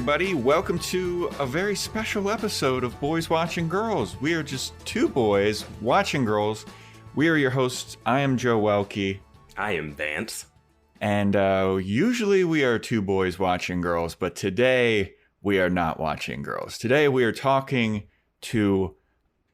everybody. Welcome to a very special episode of Boys Watching Girls. We are just two boys watching girls. We are your hosts. I am Joe Welke. I am Vance. And usually we are two boys watching girls, but today we are not watching girls. Today we are talking to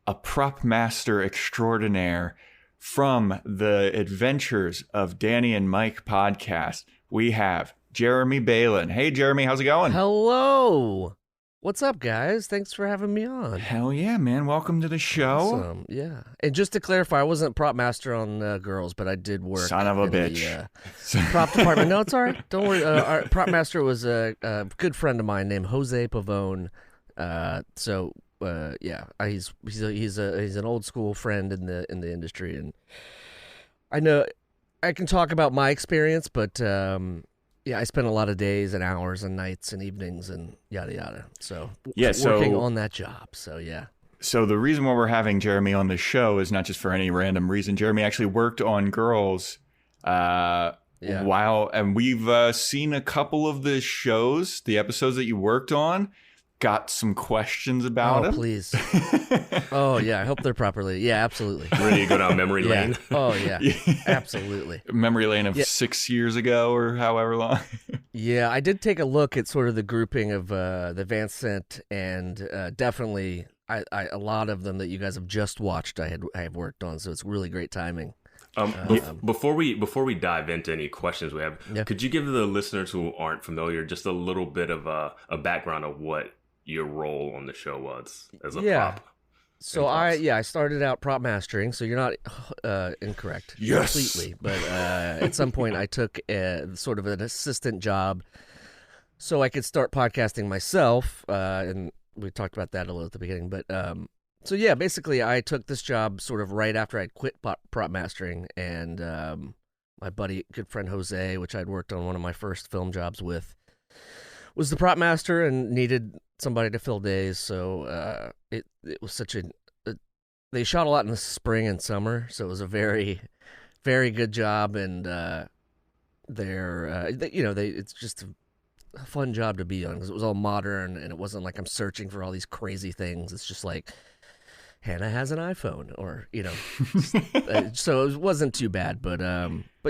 a Propmaster extraordinaire from the Adventures of Danny and Mike podcast. We have Jeremy Balon. Hey, Jeremy, how's it going? Hello. What's up, guys? Thanks for having me on. Hell yeah, man. Welcome to the show. Awesome. Yeah. And just to clarify, I wasn't prop master on Girls, but I did work. Son of a bitch. The, prop department. No, it's all right. Don't worry. Our prop master was a good friend of mine named Jose Pavone. He's an old school friend in the industry, and I know I can talk about my experience, but I spent a lot of days and hours and nights and evenings and yada yada. So working on that job. So yeah. So the reason why we're having Jeremy on the show is not just for any random reason. Jeremy actually worked on Girls while, and we've seen a couple of the shows, the episodes that you worked on. Got some questions about him. Oh, please. Oh, yeah. I hope they're properly. Yeah, absolutely. Ready to go down memory lane? Oh, yeah. Absolutely. Memory lane of 6 years ago or however long. Yeah, I did take a look at sort of the grouping of the Vance sent, and definitely a lot of them that you guys have just watched I have worked on, so it's really great timing. Before we dive into any questions we have, could you give the listeners who aren't familiar just a little bit of a background of what your role on the show was as a prop? So I started out prop mastering, so you're not incorrect completely. But at some point I took sort of an assistant job so I could start podcasting myself, and we talked about that a little at the beginning. But so yeah, basically I took this job sort of right after I'd quit prop mastering, and my buddy, good friend Jose, which I'd worked on one of my first film jobs with, was the prop master and needed somebody to fill days. So it was such they shot a lot in the spring and summer, so it was a very, very good job, and it's just a fun job to be on because it was all modern and it wasn't like I'm searching for all these crazy things. It's just like Hannah has an iPhone, or so it wasn't too bad. But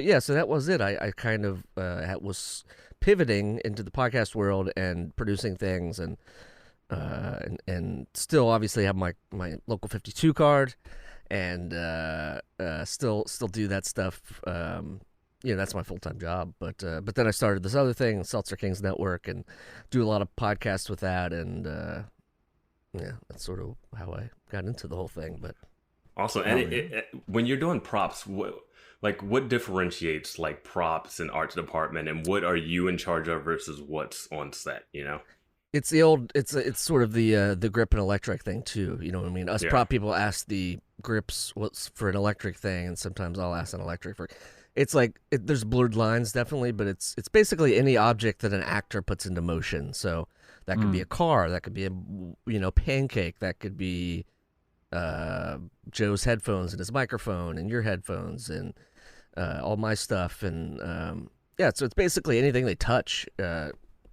yeah, so that was it. I kind of was pivoting into the podcast world and producing things, and still obviously have my local 52 card, and still do that stuff. That's my full-time job. But then I started this other thing, Seltzer Kings Network, and do a lot of podcasts with that, and that's sort of how I got into the whole thing. But also, and when you're doing props, what differentiates like props and art department, and what are you in charge of versus what's on set? It's the old. It's sort of the grip and electric thing too. You know what I mean? Us prop people ask the grips what's for an electric thing, and sometimes I'll ask an electric for. It's like there's blurred lines definitely, but it's basically any object that an actor puts into motion. So that could be a car, that could be a pancake, that could be Joe's headphones and his microphone and your headphones and all my stuff, and so it's basically anything they touch.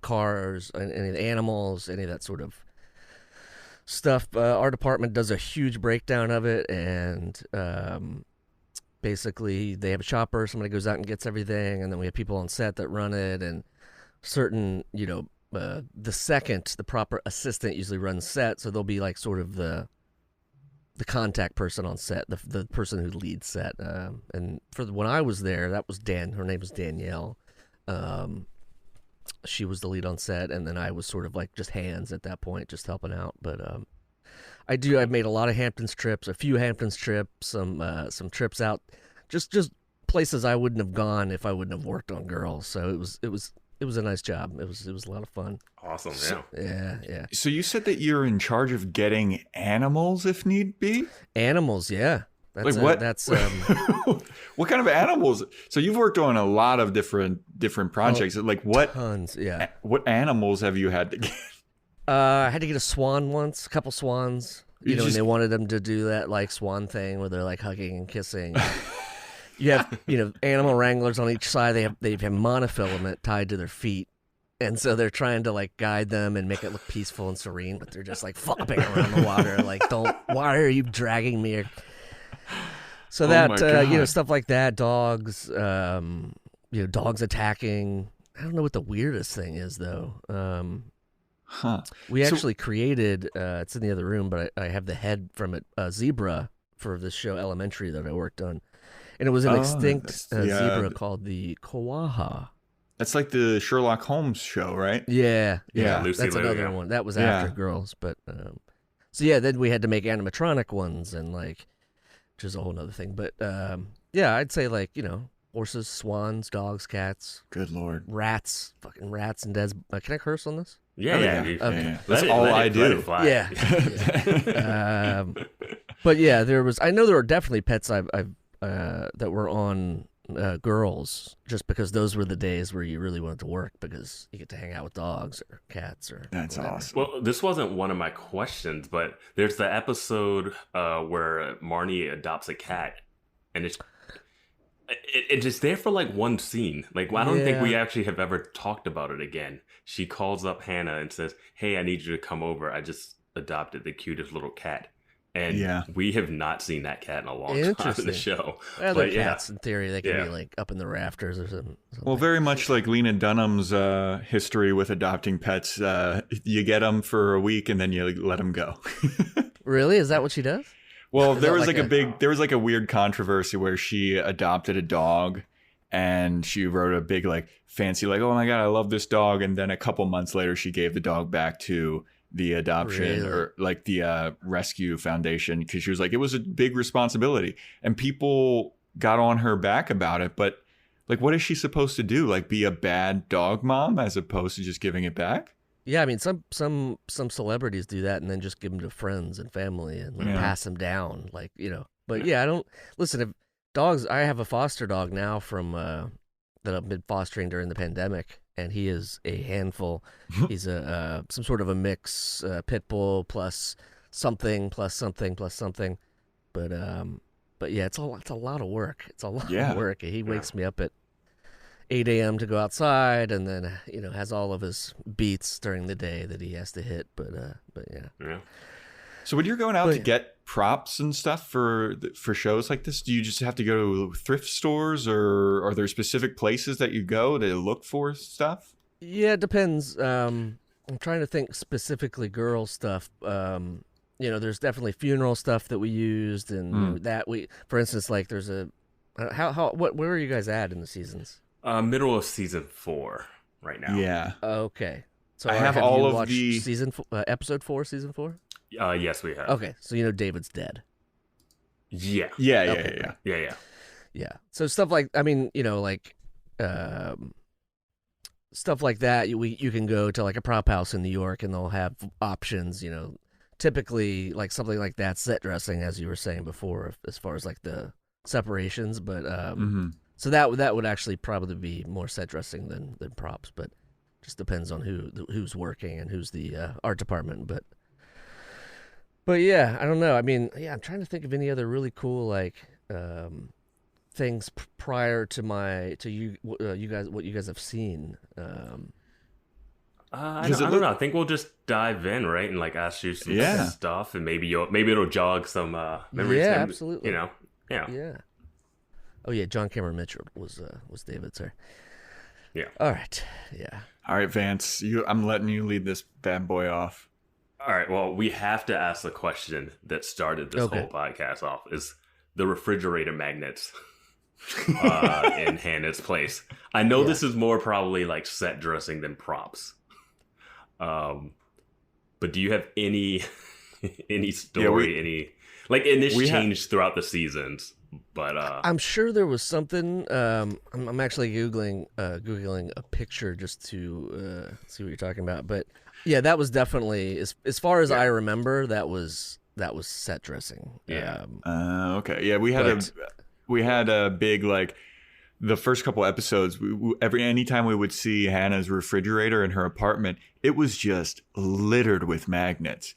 Cars, any of the animals, any of that sort of stuff. Our department does a huge breakdown of it, and basically they have a shopper, somebody goes out and gets everything, and then we have people on set that run it, and certain, the proper assistant usually runs set, so they'll be like sort of the contact person on set, the person who leads set. And when I was there, that was her name was Danielle. She was the lead on set, and then I was sort of like just hands at that point, just helping out. But I've made a lot of Hamptons trips, a few Hamptons trips, some trips out, just places I wouldn't have gone if I wouldn't have worked on Girls. So it was a nice job. It was a lot of fun. Awesome. Yeah. So you said that you're in charge of getting animals if need be? Animals, yeah. That's what? What kind of animals? So you've worked on a lot of different projects. What? Tons, yeah. What animals have you had to get? I had to get a swan once, a couple swans. And they wanted them to do that like swan thing where they're like hugging and kissing. You have animal wranglers on each side. They have monofilament tied to their feet, And so they're trying to like guide them and make it look peaceful and serene, but they're just like flopping around the water. Like, why are you dragging me? So that, stuff like that, dogs, dogs attacking. I don't know what the weirdest thing is though. We actually created, it's in the other room, but I have the head from a zebra for this show Elementary that I worked on. And it was an extinct zebra called the Koaha. That's like the Sherlock Holmes show, right? Yeah. Lucy That's another one. That was after Girls, but then we had to make animatronic ones and like, which is a whole other thing. But I'd say like horses, swans, dogs, cats. Good Lord. Rats, fucking rats and dead. Can I curse on this? Yeah. Okay. That's all I do. Yeah. But yeah, I know there were definitely pets I've that were on Girls, just because those were the days where you really wanted to work because you get to hang out with dogs or cats or That's whatever. awesome. Well, this wasn't one of my questions, but there's the episode where Marnie adopts a cat, and it's just there for like one scene. Like, I don't think we actually have ever talked about it again. She calls up Hannah and says, "Hey, I need you to come over. I just adopted the cutest little cat." And we have not seen that cat in a long time in the show. Well, the cats, in theory, they can be like up in the rafters or something. Well, very much like Lena Dunham's history with adopting pets. You get them for a week and then you let them go. Really? Is that what she does? Well, there was like a weird controversy where she adopted a dog and she wrote a big like fancy like, "Oh my God, I love this dog." And then a couple months later, she gave the dog back to the adoption or like the rescue foundation because she was like, it was a big responsibility and people got on her back about it. But like, what is she supposed to do? Like be a bad dog mom as opposed to just giving it back? Yeah, I mean, some celebrities do that and then just give them to friends and family and like pass them down, like But I don't listen. If dogs, I have a foster dog now from that I've been fostering during the pandemic, and he is a handful. He's some sort of a mix, pit bull plus something. But yeah, it's a lot of work. It's a lot of work. He wakes me up at 8 a.m. to go outside, and then has all of his beats during the day that he has to hit. But yeah. So when you're going out to get props and stuff for shows like this, do you just have to go to thrift stores, or are there specific places that you go to look for stuff? Yeah, it depends. I'm trying to think specifically girl stuff. There's definitely funeral stuff that we used, and that for instance, like there's a where are you guys at in the seasons? Middle of season 4 right now. Yeah. Okay. So I have all of the episode 4, season 4. Yes, we have. Okay, so David's dead. Yeah. Yeah. So stuff like stuff like that. You can go to like a prop house in New York and they'll have options. Typically like something like that, set dressing, as you were saying before, as far as like the separations. But so that would actually probably be more set dressing than props, but just depends on who's working and who's the art department. But yeah, I don't know. I mean, I'm trying to think of any other really cool like things prior to you guys, what you guys have seen. I don't know. I think we'll just dive in, right, and like ask you some stuff, and maybe it'll jog some memories. Yeah, absolutely. Yeah. Oh yeah, John Cameron Mitchell was David, sir. Yeah. All right. Yeah. All right, Vance. I'm letting you lead this bad boy off. All right, well, we have to ask the question that started this whole podcast off, is the refrigerator magnets in Hannah's place. I know this is more probably like set dressing than props. But do you have any story, and this changed throughout the seasons, but I'm sure there was something. I'm actually googling a picture just to see what you're talking about, but yeah, that was definitely as far as I remember, that was set dressing. Yeah. Okay. Yeah, we had a big like the first couple episodes. Anytime we would see Hannah's refrigerator in her apartment, it was just littered with magnets,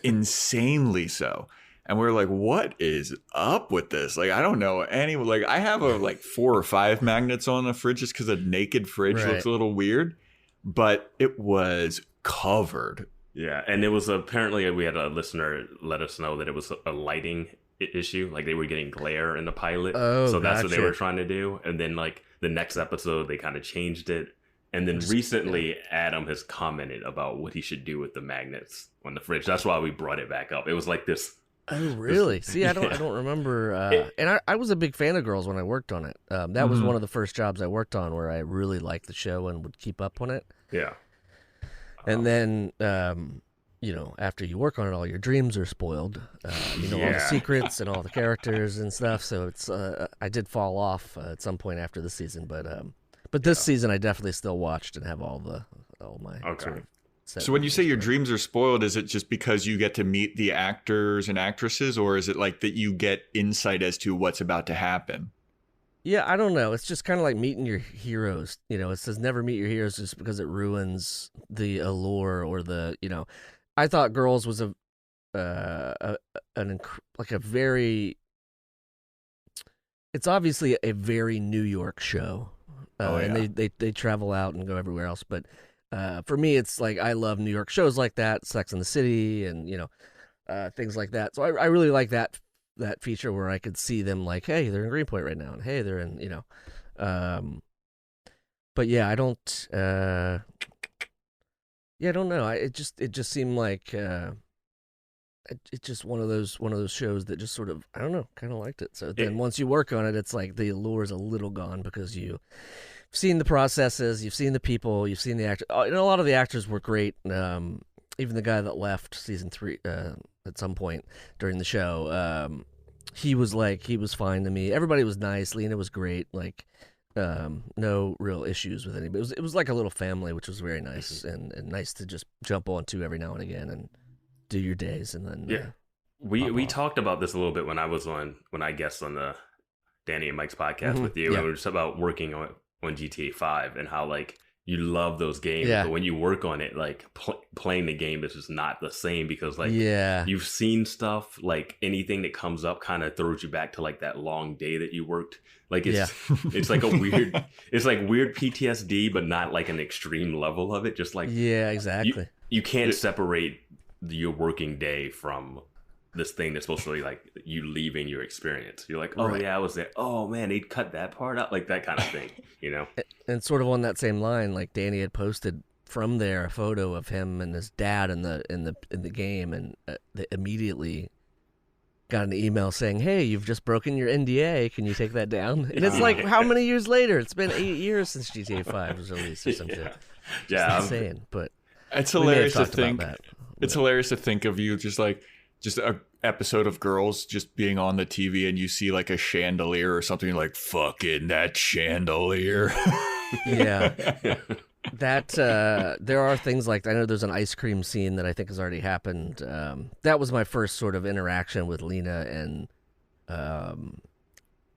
insanely so. And we're like, what is up with this? Like, I don't know any, like, I have like 4 or 5 magnets on the fridge just because a naked fridge looks a little weird, but it was covered. Yeah. And it was apparently, we had a listener let us know that it was a lighting issue. Like they were getting glare in the pilot. Oh, so that's what they were trying to do. And then like the next episode, they kind of changed it. And then recently, Adam has commented about what he should do with the magnets on the fridge. That's why we brought it back up. It was like this. Oh, really? See, I don't remember. And I was a big fan of Girls when I worked on it. That was one of the first jobs I worked on where I really liked the show and would keep up on it. Yeah. And then, after you work on it, all your dreams are spoiled. All the secrets and all the characters and stuff. So it's I did fall off at some point after the season, but this season I definitely still watched and have all my sort of. So when you say your dreams are spoiled, is it just because you get to meet the actors and actresses, or is it like that you get insight as to what's about to happen? Yeah, I don't know. It's just kind of like meeting your heroes. It says never meet your heroes just because it ruins the allure or the, I thought Girls was it's obviously a very New York show. And they travel out and go everywhere else, but for me, it's like I love New York shows like that, Sex and the City, and things like that. So I really like that feature where I could see them like, hey, they're in Greenpoint right now, and hey, they're in But yeah, I don't. I don't know. It just seemed like it's just one of those shows that just sort of, I don't know, kind of liked it. So then once you work on it, it's like the allure is a little gone because you've seen the processes, you've seen the people, you've seen the actors. And a lot of the actors were great. Even the guy that left season 3 at some point during the show, he was fine to me. Everybody was nice. Lena was great. Like, no real issues with anybody. It was like a little family, which was very nice and nice to just jump onto every now and again and do your days. And then we talked about this a little bit when I guessed on the Danny and Mike's podcast with you. And we were just about working on GTA 5 and how like you love those games, but when you work on it, like playing the game is just not the same because like you've seen stuff, like anything that comes up kind of throws you back to like that long day that you worked. Like it's like a weird, it's like weird PTSD, but not like an extreme level of it. Just like exactly. You can't separate your working day from this thing that's supposed to be like you leaving your experience. You're like, oh yeah, I was there. Oh man, they'd cut that part out, like that kind of thing, And sort of on that same line, like Danny had posted from there a photo of him and his dad in the game, and they immediately got an email saying, "Hey, you've just broken your NDA. Can you take that down?" And it's like, how many years later? It's been 8 years since GTA 5 was released or something. Yeah, it's insane. But it's hilarious to think. It's hilarious to think of you just an episode of Girls just being on the TV and you see like a chandelier or something, you're like, fucking that chandelier. That there are things like, I know there's an ice cream scene that I think has already happened. That was my first sort of interaction with Lena, and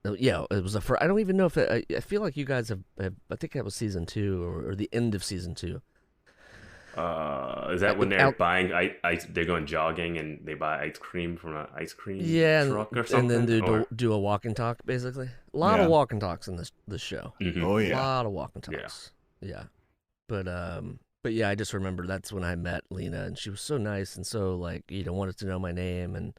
it was I don't even know if I feel like you guys have I think that was season 2 or the end of season 2. Is that when they're buying they're going jogging and they buy ice cream from an ice cream truck or something? And then do a walk and talk, basically. A lot of walk and talks in this show. Mm-hmm. Oh yeah. A lot of walk and talks. Yeah. But yeah, I just remember that's when I met Lena, and she was so nice and so like, wanted to know my name and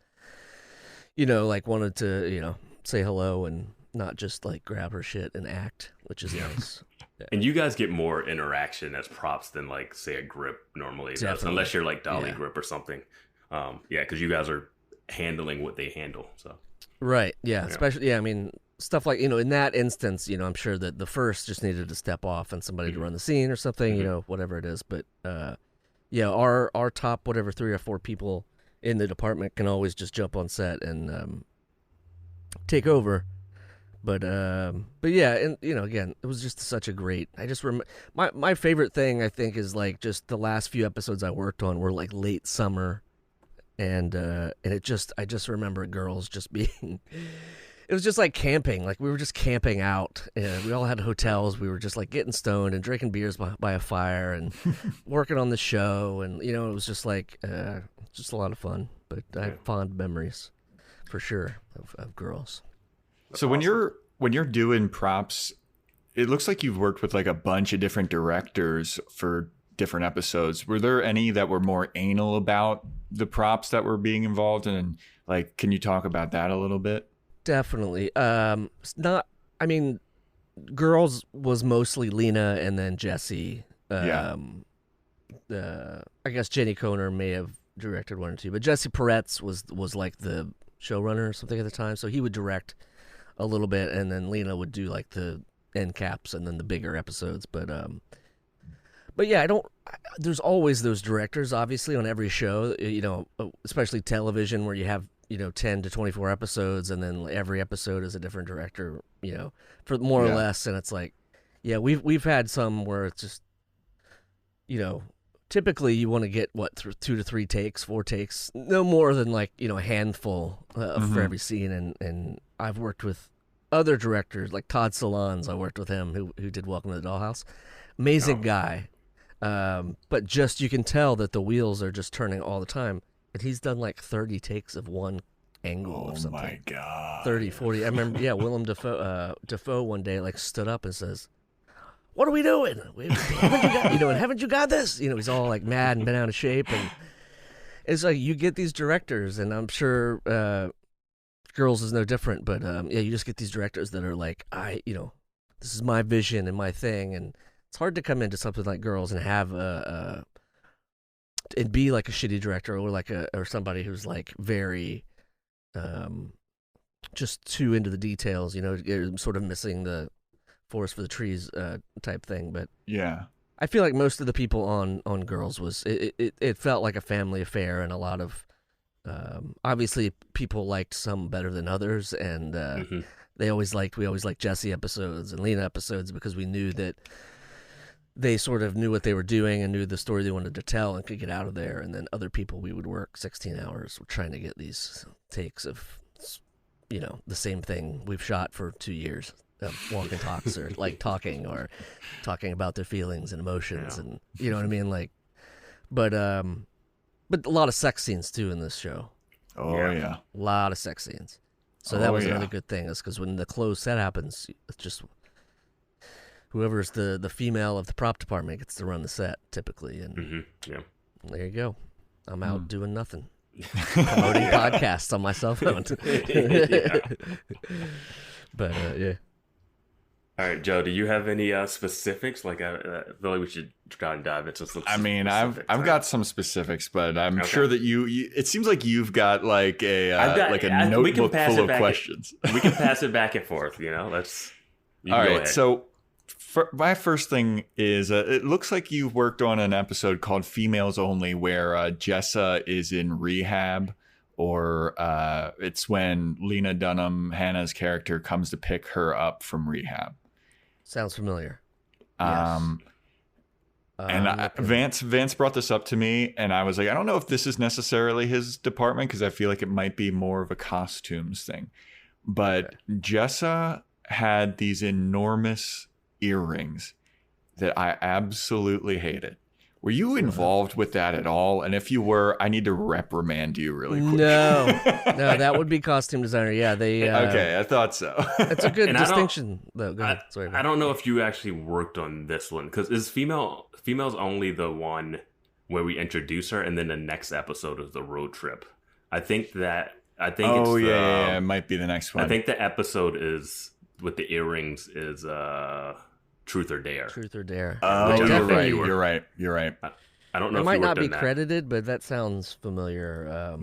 like wanted to, say hello and not just like grab her shit and act, which is nice. Yeah. And you guys get more interaction as props than like say a grip normally does, unless you're like Dolly Grip or something. Because you guys are handling what they handle. So right, especially I mean stuff like in that instance, I'm sure that the first just needed to step off and somebody to run the scene or something, whatever it is. But our top whatever 3 or 4 people in the department can always just jump on set and take over. But yeah, and again, it was just such a great. I just my favorite thing I think is like just the last few episodes I worked on were like late summer, and I just remember Girls just being. It was just like camping. Like we were just camping out. We all had hotels. We were just like getting stoned and drinking beers by a fire and working on the show. And it was just like just a lot of fun. But I have fond memories. for sure of girls. So when you're doing props, it looks like you've worked with like a bunch of different directors for different episodes. Were there any that were more anal about the props that were being involved in? And like, can you talk about that a little bit? Definitely. Girls was mostly Lena and then Jesse. I guess Jenny Koner may have directed one or two, but Jesse Peretz was like the showrunner or something at the time, so he would direct a little bit, and then Lena would do like the end caps and then the bigger episodes. But yeah, there's always those directors, obviously, on every show, especially television where you have 10 to 24 episodes, and then every episode is a different director, for more or less. And it's like, yeah, we've had some where it's just, typically you want to get 2 to 3 takes, 4 takes, no more than like, a handful for every scene. And I've worked with other directors like Todd Solondz. I worked with him who did Welcome to the Dollhouse. Amazing guy. But just, you can tell that the wheels are just turning all the time. And he's done like 30 takes of one angle of something. Oh my God. 30, 40. I remember, Willem Dafoe one day like stood up and says, "What are we doing? Haven't you got this?" He's all like mad and been out of shape. And it's like, you get these directors, and I'm sure Girls is no different, but you just get these directors that are like, this is my vision and my thing. And it's hard to come into something like Girls and have and be like a shitty director or somebody who's like very just too into the details, sort of missing the forest for the trees type thing. But yeah, I feel like most of the people on Girls it felt like a family affair, and a lot of obviously people liked some better than others, and we always liked Jesse episodes and Lena episodes because we knew that they sort of knew what they were doing and knew the story they wanted to tell and could get out of there. And then other people, we would work 16 hours trying to get these takes of, the same thing we've shot for 2 years, walk and talks, or like talking about their feelings and emotions, and you know what I mean? Like, but a lot of sex scenes too in this show. Oh yeah. A lot of sex scenes. So that was another good thing, is because when the closed set happens, it's just whoever's the female of the prop department gets to run the set typically, and there you go. I'm out doing nothing, promoting podcasts on my cell phone. But yeah. All right, Joe. Do you have any specifics? Like, I feel like we should try and dive into some. I've got some specifics, but I'm sure that you. It seems like you've got like a notebook full of questions. We can pass it back and forth. Let's. All right. Ahead. So. My first thing is, it looks like you've worked on an episode called Females Only, where Jessa is in rehab, or it's when Lena Dunham, Hannah's character, comes to pick her up from rehab. Sounds familiar. And Vance brought this up to me, and I was like, I don't know if this is necessarily his department, because I feel like it might be more of a costumes thing. But Jessa had these enormous earrings that I absolutely hated. Were you involved with that at all? And if you were, I need to reprimand you really quick. No, that would be costume designer. Yeah, they. Okay, I thought so. It's a good distinction, though. Go ahead. Sorry. I don't know if you actually worked on this one, because is females only the one where we introduce her, and then the next episode is the road trip. I think. It might be the next one. I think the episode is with the earrings is Truth or Dare. Truth or Dare. Oh, you're right. I don't know. It if might you not be that. credited, but that sounds familiar.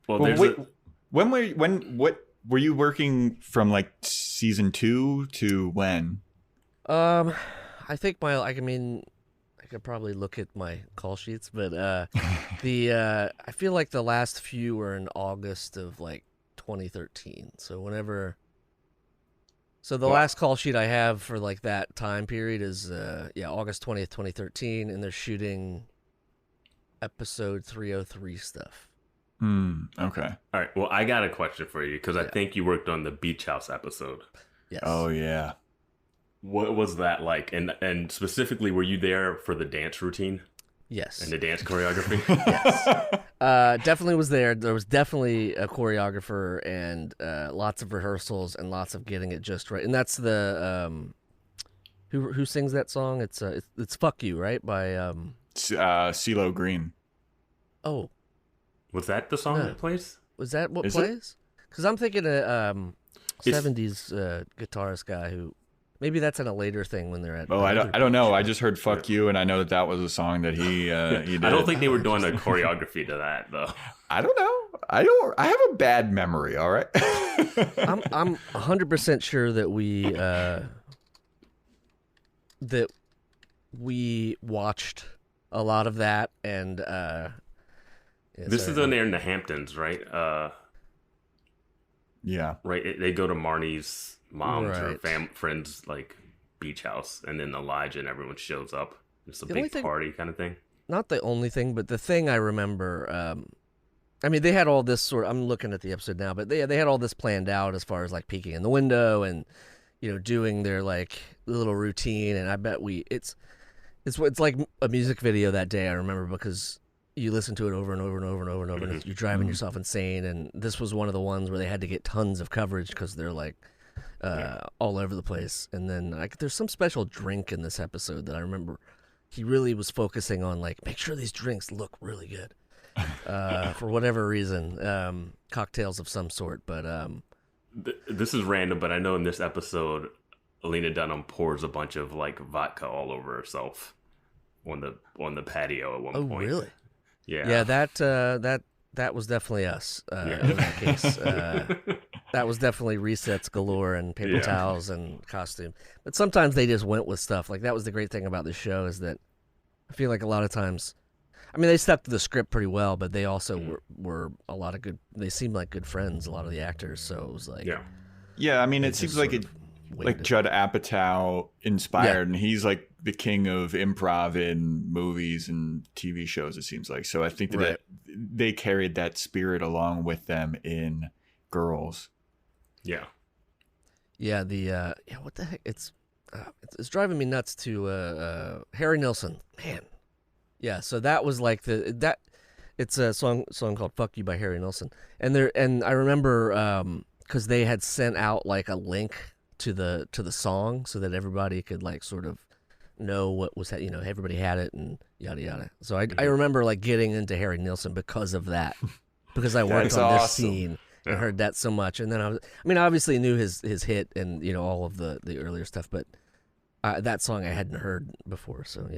When were you working from, like season 2 to when? I think I could probably look at my call sheets, but I feel like the last few were in August of like 2013. So whenever. So the last call sheet I have for like that time period is August 20th, 2013, and they're shooting episode 303 stuff. Okay. All right. Well, I got a question for you, because I think you worked on the beach house episode. Yes. Oh yeah. What was that like? And specifically, were you there for the dance routine? Yes. And the dance choreography. Yes. Definitely was there. There was definitely a choreographer and lots of rehearsals and lots of getting it just right. And that's the who sings that song? It's "Fuck You," right? By CeeLo Green. Oh, was that the song that plays? Was that what Is plays? Because I'm thinking a 70s guitarist guy who maybe that's in a later thing when they're at. Oh, I don't know. I just heard "Fuck You" and I know that was a song that he did. I don't think they were doing a choreography to that though. I don't know. I have a bad memory. All right. I'm 100% sure that we watched a lot of that and this is when they're in the Hamptons, right? Yeah. Right. They go to Marnie's mom's or friend's like beach house, and then Elijah and everyone shows up. It's a big party kind of thing. Not the only thing, but the thing I remember. I mean, they had all this I'm looking at the episode now, but they had all this planned out as far as like peeking in the window and doing their like little routine. And I bet it's like a music video that day. I remember because you listen to it over and over and over and over and over, and you're driving yourself insane. And this was one of the ones where they had to get tons of coverage because they're like all over the place. And then like there's some special drink in this episode that I remember he really was focusing on, like, make sure these drinks look really good for whatever reason, cocktails of some sort. But this is random, but I know in this episode, Lena Dunham pours a bunch of like vodka all over herself on the patio at one point. Oh, really? Yeah. That was definitely us in that case. That was definitely resets galore and paper towels and costume. But sometimes they just went with stuff. Like, that was the great thing about this show is that I feel like a lot of times, I mean, they stuck to the script pretty well, but they also were a lot of good. They seemed like good friends, a lot of the actors. So it was like, yeah. I mean, it seems like Judd Apatow inspired, and he's like the king of improv in movies and TV shows, it seems like. So I think that they carried that spirit along with them in Girls. Yeah. Yeah. What the heck? It's driving me nuts to Harry Nilsson, man. Yeah. So that was like it's a song called "Fuck You" by Harry Nilsson, and I remember because they had sent out like a link to the song so that everybody could like sort of know what was everybody had it and yada yada. So I remember like getting into Harry Nilsson because of that, because I worked on this scene and heard that so much. And then I obviously knew his hit and all of the earlier stuff, but that song I hadn't heard before. So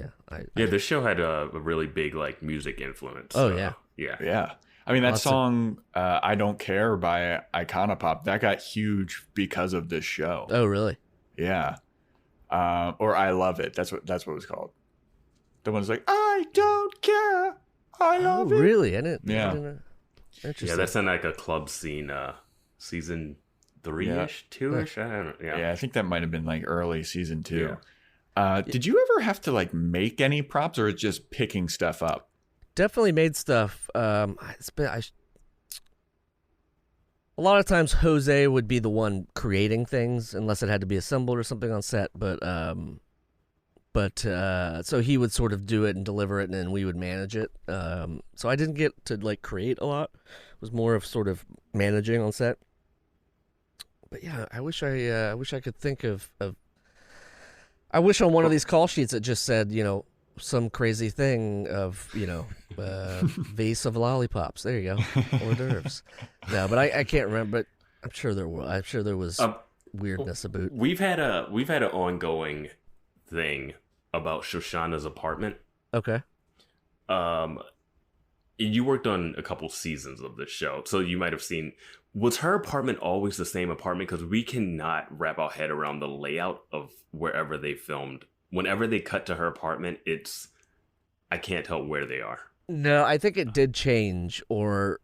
this show had a really big like music influence. Oh yeah. I mean, that song, I Don't Care by Iconopop, that got huge because of this show. Oh, really? Yeah. Or I Love It. That's what it was called. The one's like, I don't care. I love it. Really? I didn't. Yeah. Interesting. Yeah, that's in like a club scene, season 3-ish, 2-ish. I don't know. Yeah, I think that might have been like early season 2. Yeah. Did you ever have to like make any props, or just picking stuff up? Definitely made stuff. A lot of times Jose would be the one creating things, unless it had to be assembled or something on set. But so he would sort of do it and deliver it, and then we would manage it. So I didn't get to like create a lot. It was more of sort of managing on set. But yeah, I wish I could think of. I wish on one of these call sheets it just said, some crazy thing of, vase of lollipops. There you go. Hors d'oeuvres. No, but I can't remember. But I'm sure there was weirdness about. We've had an ongoing thing about Shoshanna's apartment. Okay. You worked on a couple seasons of this show, so you might have seen. Was her apartment always the same apartment? Because we cannot wrap our head around the layout of wherever they filmed. Whenever they cut to her apartment, I can't tell where they are. No, I think it did change, or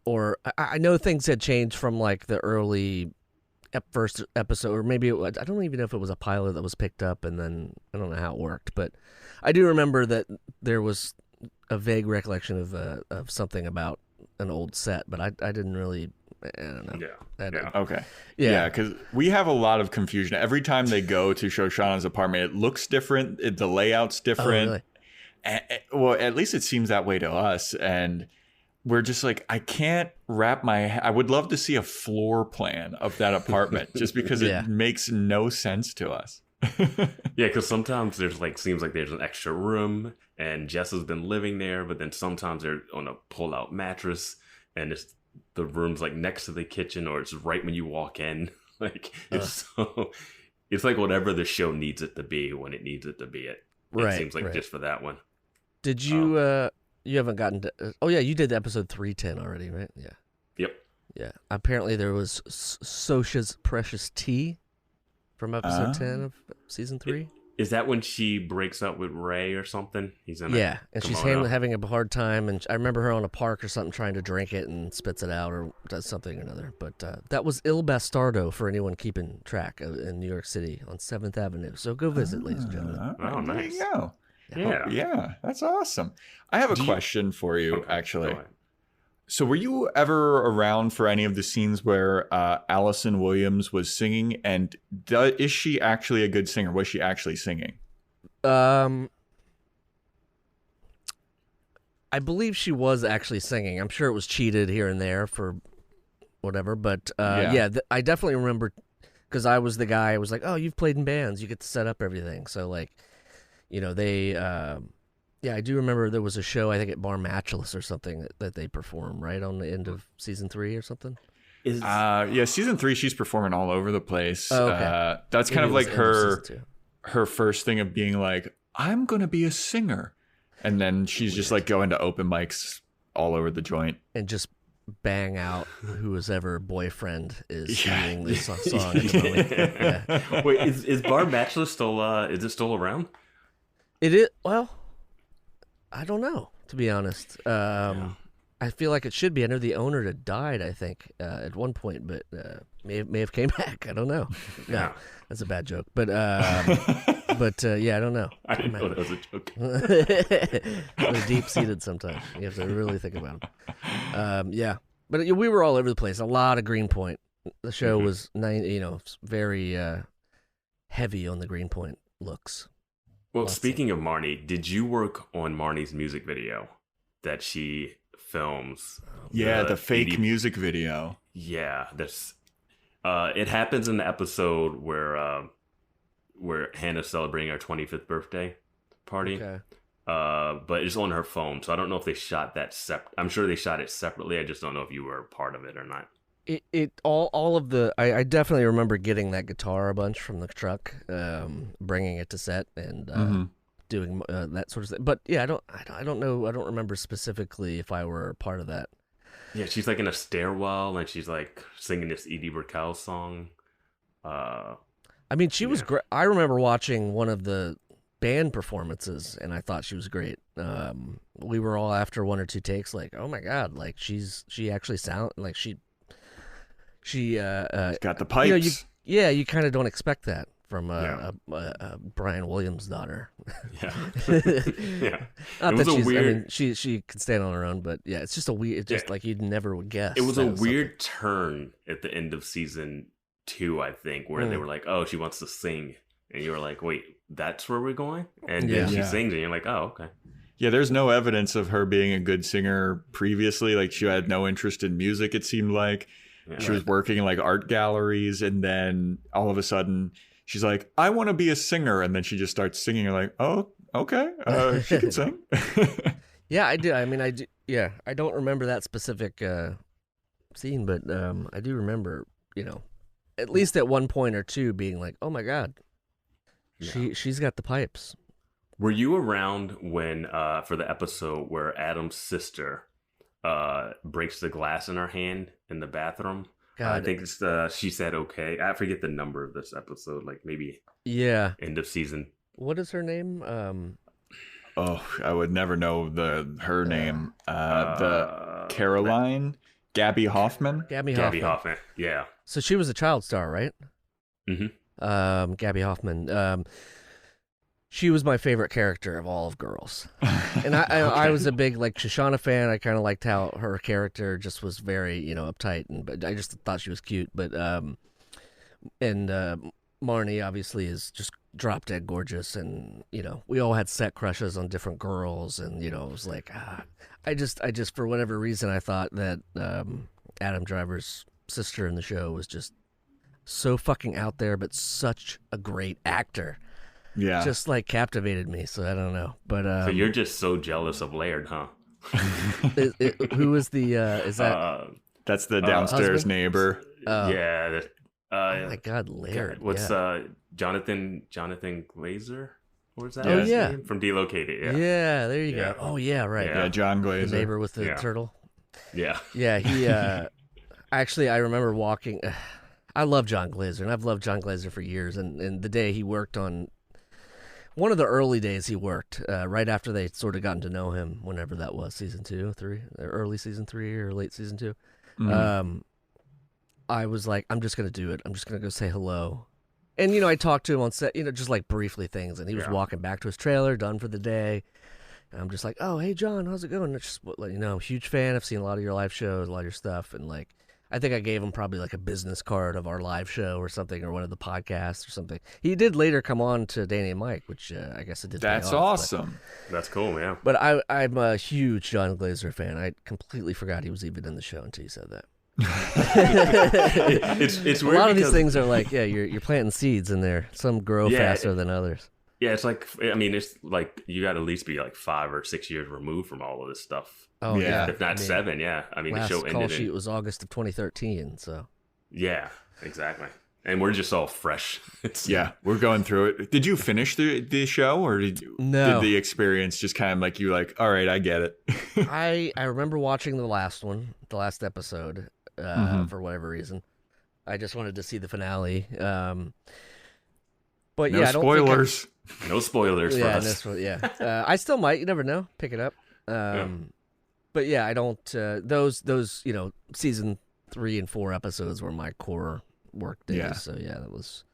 I know things had changed from like the early first episode, or maybe I don't even know if it was a pilot that was picked up, and then I don't know how it worked, but I do remember that there was a vague recollection of something about an old set, but I didn't really. I don't know. Yeah. Okay. Yeah, because we have a lot of confusion. Every time they go to Shoshanna's apartment, it looks different. The layout's different. Oh, really? Well, at least it seems that way to us. And we're just like, I can't wrap I would love to see a floor plan of that apartment just because it makes no sense to us. Yeah, because sometimes seems like there's an extra room and Jess has been living there, but then sometimes they're on a pull-out mattress and the room's like next to the kitchen or it's right when you walk in. Like, it's like whatever the show needs it to be when it needs it to be it. It seems like just for that one. Did you, you haven't gotten to, you did episode 310 already, right? Yeah. Yep. Yeah. Apparently there was Sosha's Precious Tea from episode 10 of season 3. Is that when she breaks up with Ray or something? He's in and she's having a hard time, and I remember her on a park or something trying to drink it and spits it out or does something or another. But that was Il Bastardo for anyone keeping track in New York City on 7th Avenue. So go visit, ladies and gentlemen. Oh, nice. There you go. Yeah, that's awesome. I have a question for you, actually. Go ahead. So were you ever around for any of the scenes where Allison Williams was singing? And is she actually a good singer? Was she actually singing? I believe she was actually singing. I'm sure it was cheated here and there for whatever. But I definitely remember because I was the guy. I was like, oh, you've played in bands. You get to set up everything. So like, they... I do remember there was a show, I think at Bar Matchless or something that they performed right on the end of season 3 or something. Season 3, she's performing all over the place. Oh, okay. That's kind of like her first thing of being like, I'm going to be a singer. And then she's just like going to open mics all over the joint. And just bang out who's ever boyfriend is singing this song at the moment. Yeah. Wait, is Bar Matchless still, is it still around? It is, well... I don't know, to be honest. I feel like it should be. I know the owner had died, I think, at one point, but may have came back. I don't know. No, that's a bad joke. But I don't know. I didn't know that was a joke. They're deep-seated sometimes. You have to really think about them. But we were all over the place. A lot of Greenpoint. The show was, very heavy on the Greenpoint looks. Well, speaking of Marnie, did you work on Marnie's music video that she films? Yeah, the fake music video. Yeah, it happens in the episode where Hannah's celebrating her 25th birthday party. Okay. But it's on her phone, so I don't know if they shot that I'm sure they shot it separately. I just don't know if you were a part of it or not. All of the I definitely remember getting that guitar a bunch from the truck, bringing it to set and doing that sort of thing. But yeah, I don't know. I don't remember specifically if I were a part of that. Yeah, she's like in a stairwell and she's like singing this Edie Brickell song. I mean, she was great. I remember watching one of the band performances and I thought she was great. We were all after one or two takes like, oh my god, like she actually sound like she got the pipes. You kind of don't expect that from Brian Williams' daughter. Yeah, Not that she's. Weird... I mean, she can stand on her own, but yeah, it's just a weird. It's just like you'd never would guess. It was a weird turn at the end of season 2, I think, where they were like, "Oh, she wants to sing," and you were like, "Wait, that's where we're going?" And then she sings, and you're like, "Oh, okay." Yeah, there's no evidence of her being a good singer previously. Like she had no interest in music. It seemed like. Yeah. She was working in like art galleries, and then all of a sudden she's like, I want to be a singer. And then she just starts singing. You're like, oh, okay. She can sing. Yeah, I do. I mean, I do. Yeah, I don't remember that specific scene, but I do remember, at least at one point or two being like, oh my God, she's got the pipes. Were you around when, for the episode where Adam's sister breaks the glass in her hand in the bathroom? I think it's she said okay. I forget the number of this episode, like maybe end of season. What is her name? I would never know her name. The Caroline, Gabby Hoffman. Gabby Hoffman. Yeah. So she was a child star, right? Mm-hmm. Gabby Hoffman. She was my favorite character of all of Girls. And I was a big like Shoshanna fan. I kind of liked how her character just was very, uptight, but I just thought she was cute. But and Marnie obviously is just drop dead gorgeous, and we all had set crushes on different girls, and it was like I just for whatever reason I thought that Adam Driver's sister in the show was just so fucking out there, but such a great actor. Yeah, just like captivated me. So I don't know, but so you're just so jealous of Laird, huh? Who is the is that? That's the downstairs neighbor. Yeah. Oh my God, Laird. What's Jonathan Glazer? What's that? Oh yeah, from Delocated. Yeah. Yeah, there you go. Oh yeah, right. Yeah, John Glazer, the neighbor with the turtle. Yeah. Yeah, he. Actually, I remember walking. I love John Glazer, and I've loved John Glazer for years. And the day he worked on one of the early days he worked, right after they sort of gotten to know him, whenever that was, season 2, 3, early season 3 or late season 2. Mm-hmm. I was like, I'm just gonna do it. I'm just gonna go say hello. And I talked to him on set, just like briefly things. And he was walking back to his trailer, done for the day. And I'm just like, oh, hey John, how's it going? It's just let you know, I'm a huge fan. I've seen a lot of your live shows, a lot of your stuff, and like, I think I gave him probably like a business card of our live show or something, or one of the podcasts or something. He did later come on to Danny and Mike, which I guess it did. That's awesome. That's cool, yeah. But I'm a huge John Glazer fan. I completely forgot he was even in the show until you said that. It's weird. A lot of these things are like, yeah, you're planting seeds in there. Some grow faster than others. Yeah, it's like, I mean, it's like you got to at least be like 5 or 6 years removed from all of this stuff. Oh yeah, if not 7. Yeah, I mean, the show ended. Last call sheet was August of 2013. So yeah, exactly. And we're just all fresh. Yeah, we're going through it. Did you finish the show, or did the experience just kind of like you like, all right, I get it? I remember watching the last episode, for whatever reason. I just wanted to see the finale. But no spoilers. No spoilers for us. I still might. You never know. Pick it up. But yeah, I don't. Those season 3 and 4 episodes were my core work days. Yeah. So yeah, that was.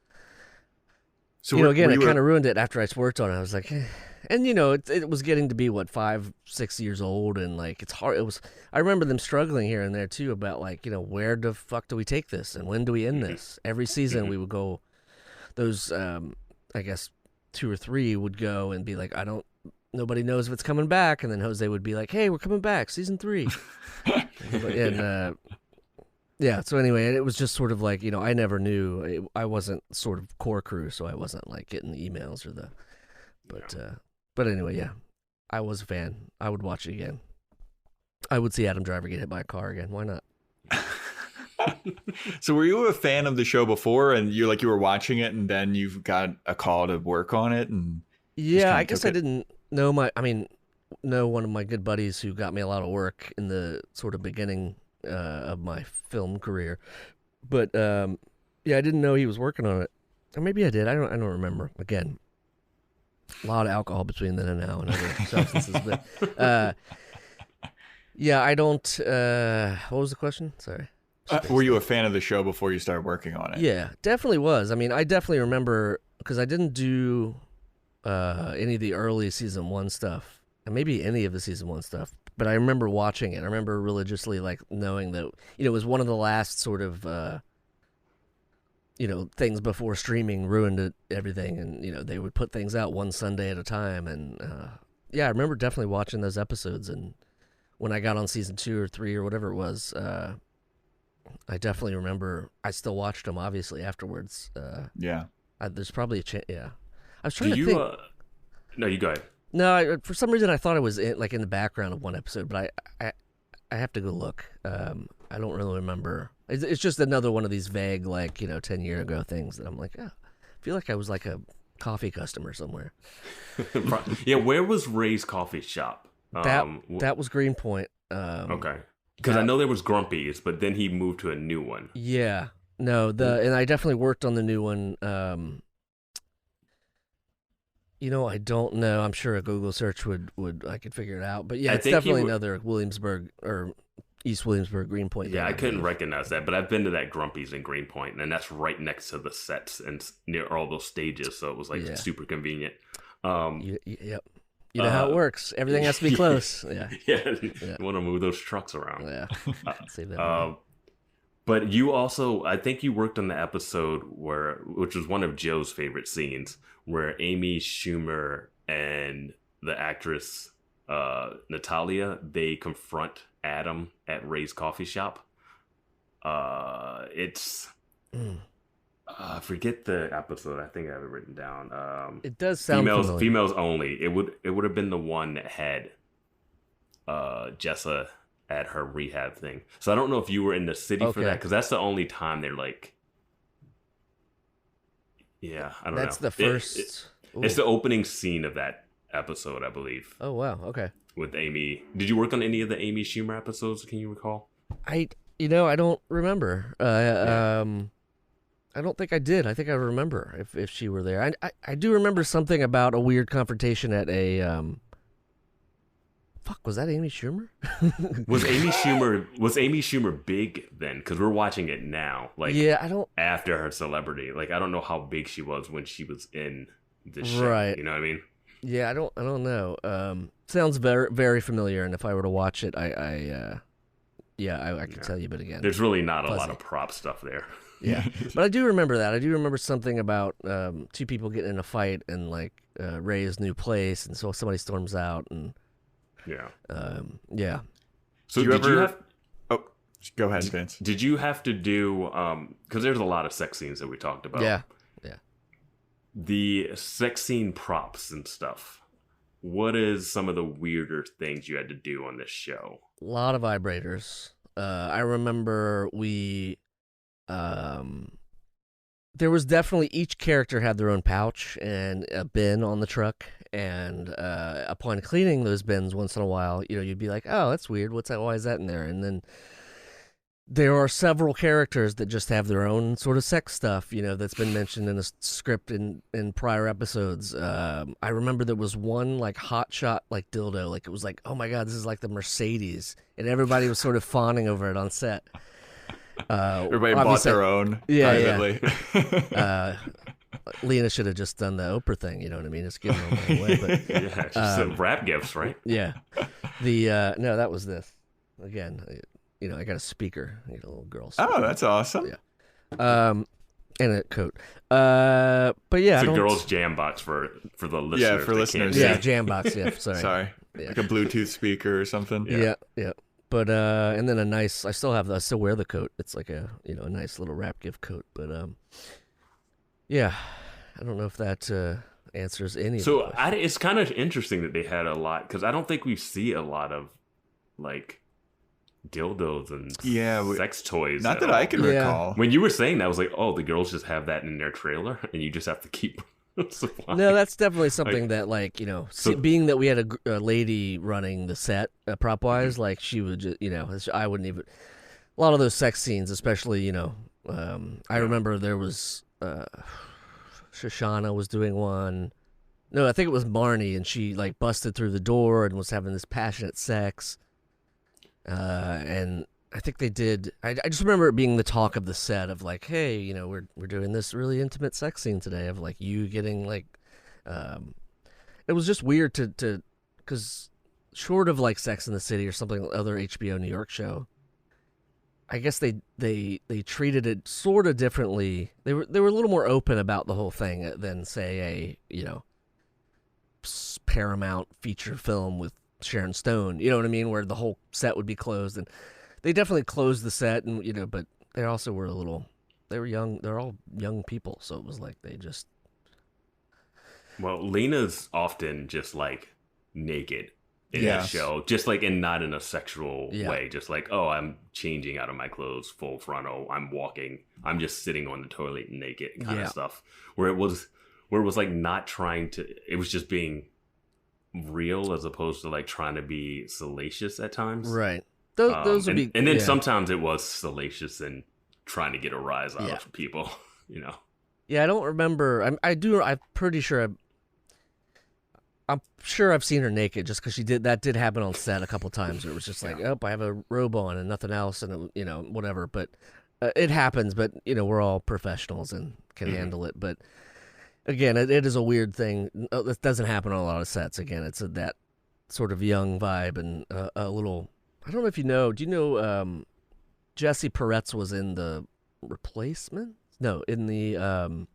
So again, it kind of ruined it after I worked on it. I was like, and it was getting to be 5, 6 years old, and like it's hard. I remember them struggling here and there too about like where the fuck do we take this and when do we end this? Every season we would go. Those I guess 2 or 3 would go and be like, nobody knows if it's coming back, and then Jose would be like, hey, we're coming back, season 3. And yeah, so anyway, it was just sort of like, I never knew. I wasn't sort of core crew, so I wasn't like getting the emails or but anyway, yeah, I was a fan. I would watch it again. I would see Adam Driver get hit by a car again. Why not? So were you a fan of the show before, and you were watching it, and then you've got a call to work on it? And yeah, I guess I didn't know one of my good buddies who got me a lot of work in the sort of beginning of my film career, but I didn't know he was working on it, or maybe I did. I don't remember. Again, a lot of alcohol between then and now, and other substances. But yeah, I don't. What was the question? Sorry. Were you a fan of the show before you started working on it? Yeah, definitely was. I mean, I definitely remember, because I didn't do any of the early season 1 stuff, and maybe any of the season 1 stuff, but I remember watching it. I remember religiously like knowing that it was one of the last sort of things before streaming ruined everything, and they would put things out one Sunday at a time, and I remember definitely watching those episodes. And when I got on season 2 or 3 or whatever it was, I definitely remember. I still watched them, obviously, afterwards. There's probably a chance. Yeah, I was trying to think. No, you go ahead. No, for some reason I thought it was in the background of one episode, but I have to go look. I don't really remember. It's just another one of these vague 10-year ago things that I'm like, I feel like I was like a coffee customer somewhere. Yeah, where was Ray's coffee shop? That was Greenpoint. Okay. Because I know there was Grumpy's, but then he moved to a new one. Yeah. No, and I definitely worked on the new one. I don't know. I'm sure a Google search would I could figure it out. But yeah, it's definitely another Williamsburg or East Williamsburg Greenpoint. Yeah, I couldn't recognize that, but I've been to that Grumpy's in Greenpoint, and that's right next to the sets and near all those stages, so it was super convenient. Yep. You know how it works. Everything has to be close. Yeah. You want to move those trucks around. Yeah. Save that. But you also, I think you worked on the episode which was one of Joe's favorite scenes, where Amy Schumer and the actress Natalia, they confront Adam at Ray's coffee shop. It's I forget the episode. I think I have it written down. It does sound familiar. Females only. It would have been the one that had Jessa at her rehab thing. So I don't know if you were in the city for that, because that's the only time they're like, yeah, I don't know. That's the first. It's the opening scene of that episode, I believe. Oh wow, okay. With Amy, did you work on any of the Amy Schumer episodes? Can you recall? I don't remember. I don't think I did. I think I remember if she were there. I do remember something about a weird confrontation at a. Fuck, was that Amy Schumer? Was Amy Schumer big then? Because we're watching it now. Like, yeah, I don't. After her celebrity, like, I don't know how big she was when she was in the show. Right. You know what I mean? Yeah, I don't know. Sounds very, very familiar, and if I were to watch it, I could tell you, but again, there's really not a lot of prop stuff there. Yeah, but I do remember that. I do remember something about two people getting in a fight in like Ray's new place, and so somebody storms out, and yeah. So you have? Oh, go ahead, Vince. Did you have to do? Because there's a lot of sex scenes that we talked about. Yeah. The sex scene props and stuff. What is some of the weirder things you had to do on this show? A lot of vibrators. I remember there was definitely, each character had their own pouch and a bin on the truck, and upon cleaning those bins once in a while, you'd be like, oh, that's weird, what's that, why is that in there? And then there are several characters that just have their own sort of sex stuff, that's been mentioned in a script in prior episodes. I remember there was one like hot shot like dildo, like it was like, oh my god, this is like the Mercedes, and everybody was sort of fawning over it on set. Everybody bought their own privately. Yeah. Lena should have just done the Oprah thing, you know what I mean? Just giving them away. But, yeah, just wrap gifts, right? Yeah. No, that was this. Again, I got a speaker, little girl speaker. Oh, that's awesome. Yeah. And a coat. But yeah, it's a girl's jam box for the listeners. Yeah, for listeners. Yeah, jam box. Yeah, sorry. Yeah. Like a Bluetooth speaker or something. Yeah. But and then I still wear the coat. It's like a a nice little wrap gift coat. But yeah, I don't know if that answers any. So it's kind of interesting that they had a lot, because I don't think we see a lot of like dildos and sex toys. Not that I can recall. When you were saying that, I was like, oh, the girls just have that in their trailer, and you just have to keep. No, that's definitely something that, like, being that we had a lady running the set prop wise, like she would just, I wouldn't even. A lot of those sex scenes, especially, I remember there was Shoshanna was doing one. No, I think it was Marnie, and she like busted through the door and was having this passionate sex. And I think they did. I just remember it being the talk of the set of like, hey, we're doing this really intimate sex scene today of like you getting like, it was just weird to because short of like Sex in the City or something other HBO New York show, I guess they treated it sort of differently. They were a little more open about the whole thing than say a Paramount feature film with Sharon Stone, you know what I mean, where the whole set would be closed. And they definitely closed the set, and but they also were they were young. They're all young people, so it was like they just. Well, Lena's often just like naked in that show, just like, and not in a sexual way, just like, oh, I'm changing out of my clothes, full frontal, I'm walking, I'm just sitting on the toilet naked kind of stuff. Where it was like not trying to, it was just being real as opposed to like trying to be salacious at times. Right. Those would be, and then sometimes it was salacious and trying to get a rise out of people, Yeah, I don't remember. I'm pretty sure. I'm sure I've seen her naked just because that did happen on set a couple times. Where it was just like, oh, I have a robe on and nothing else, and whatever. But it happens. But we're all professionals and can handle it. But again, it is a weird thing. It doesn't happen on a lot of sets. Again, it's that sort of young vibe and a little. I don't know if you know. Do Jesse Peretz was in the replacement. No, in the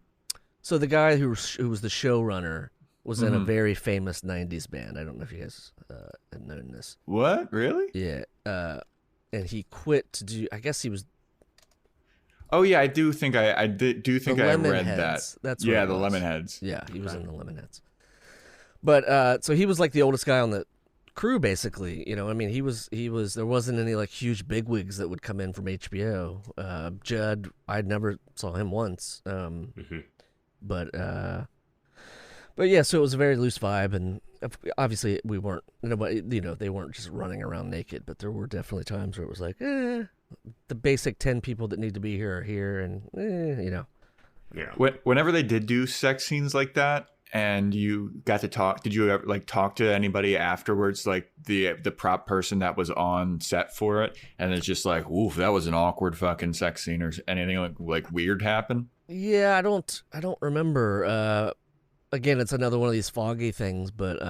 so the guy who was the showrunner was in a very famous '90s band. I don't know if you guys have known this. What? Really? Yeah. And he quit to do. I guess he was. Oh yeah, I do think I read Lemonheads. that. That's yeah, what the it was. Lemonheads. Yeah, he was in the Lemonheads. But so he was like the oldest guy on the crew, basically. You know, I mean, he was. There wasn't any like huge bigwigs that would come in from HBO. Judd, I never saw him once. But yeah, so it was a very loose vibe, and obviously we weren't. Nobody, they weren't just running around naked, but there were definitely times where it was like, the basic 10 people that need to be here are here, and Yeah. Whenever they did do sex scenes like that, and you got to talk, did you ever like talk to anybody afterwards, like the prop person that was on set for it, and it's just like, oof, that was an awkward fucking sex scene, or anything like weird happen? Yeah, I don't remember. Again, it's another one of these foggy things, but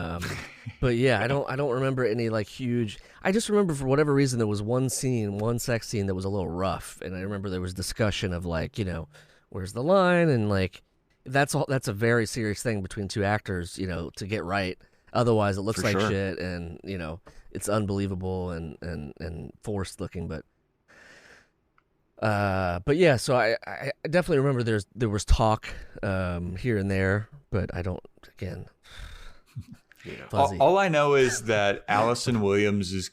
yeah, I don't remember any like huge. I just remember for whatever reason there was one sex scene that was a little rough, and I remember there was discussion of like, where's the line, and like that's a very serious thing between two actors, to get right. Otherwise, it looks For like sure. shit, and it's unbelievable and forced looking, but yeah, so I definitely remember there was talk here and there, but I don't, again, fuzzy. All I know is that Allison Williams is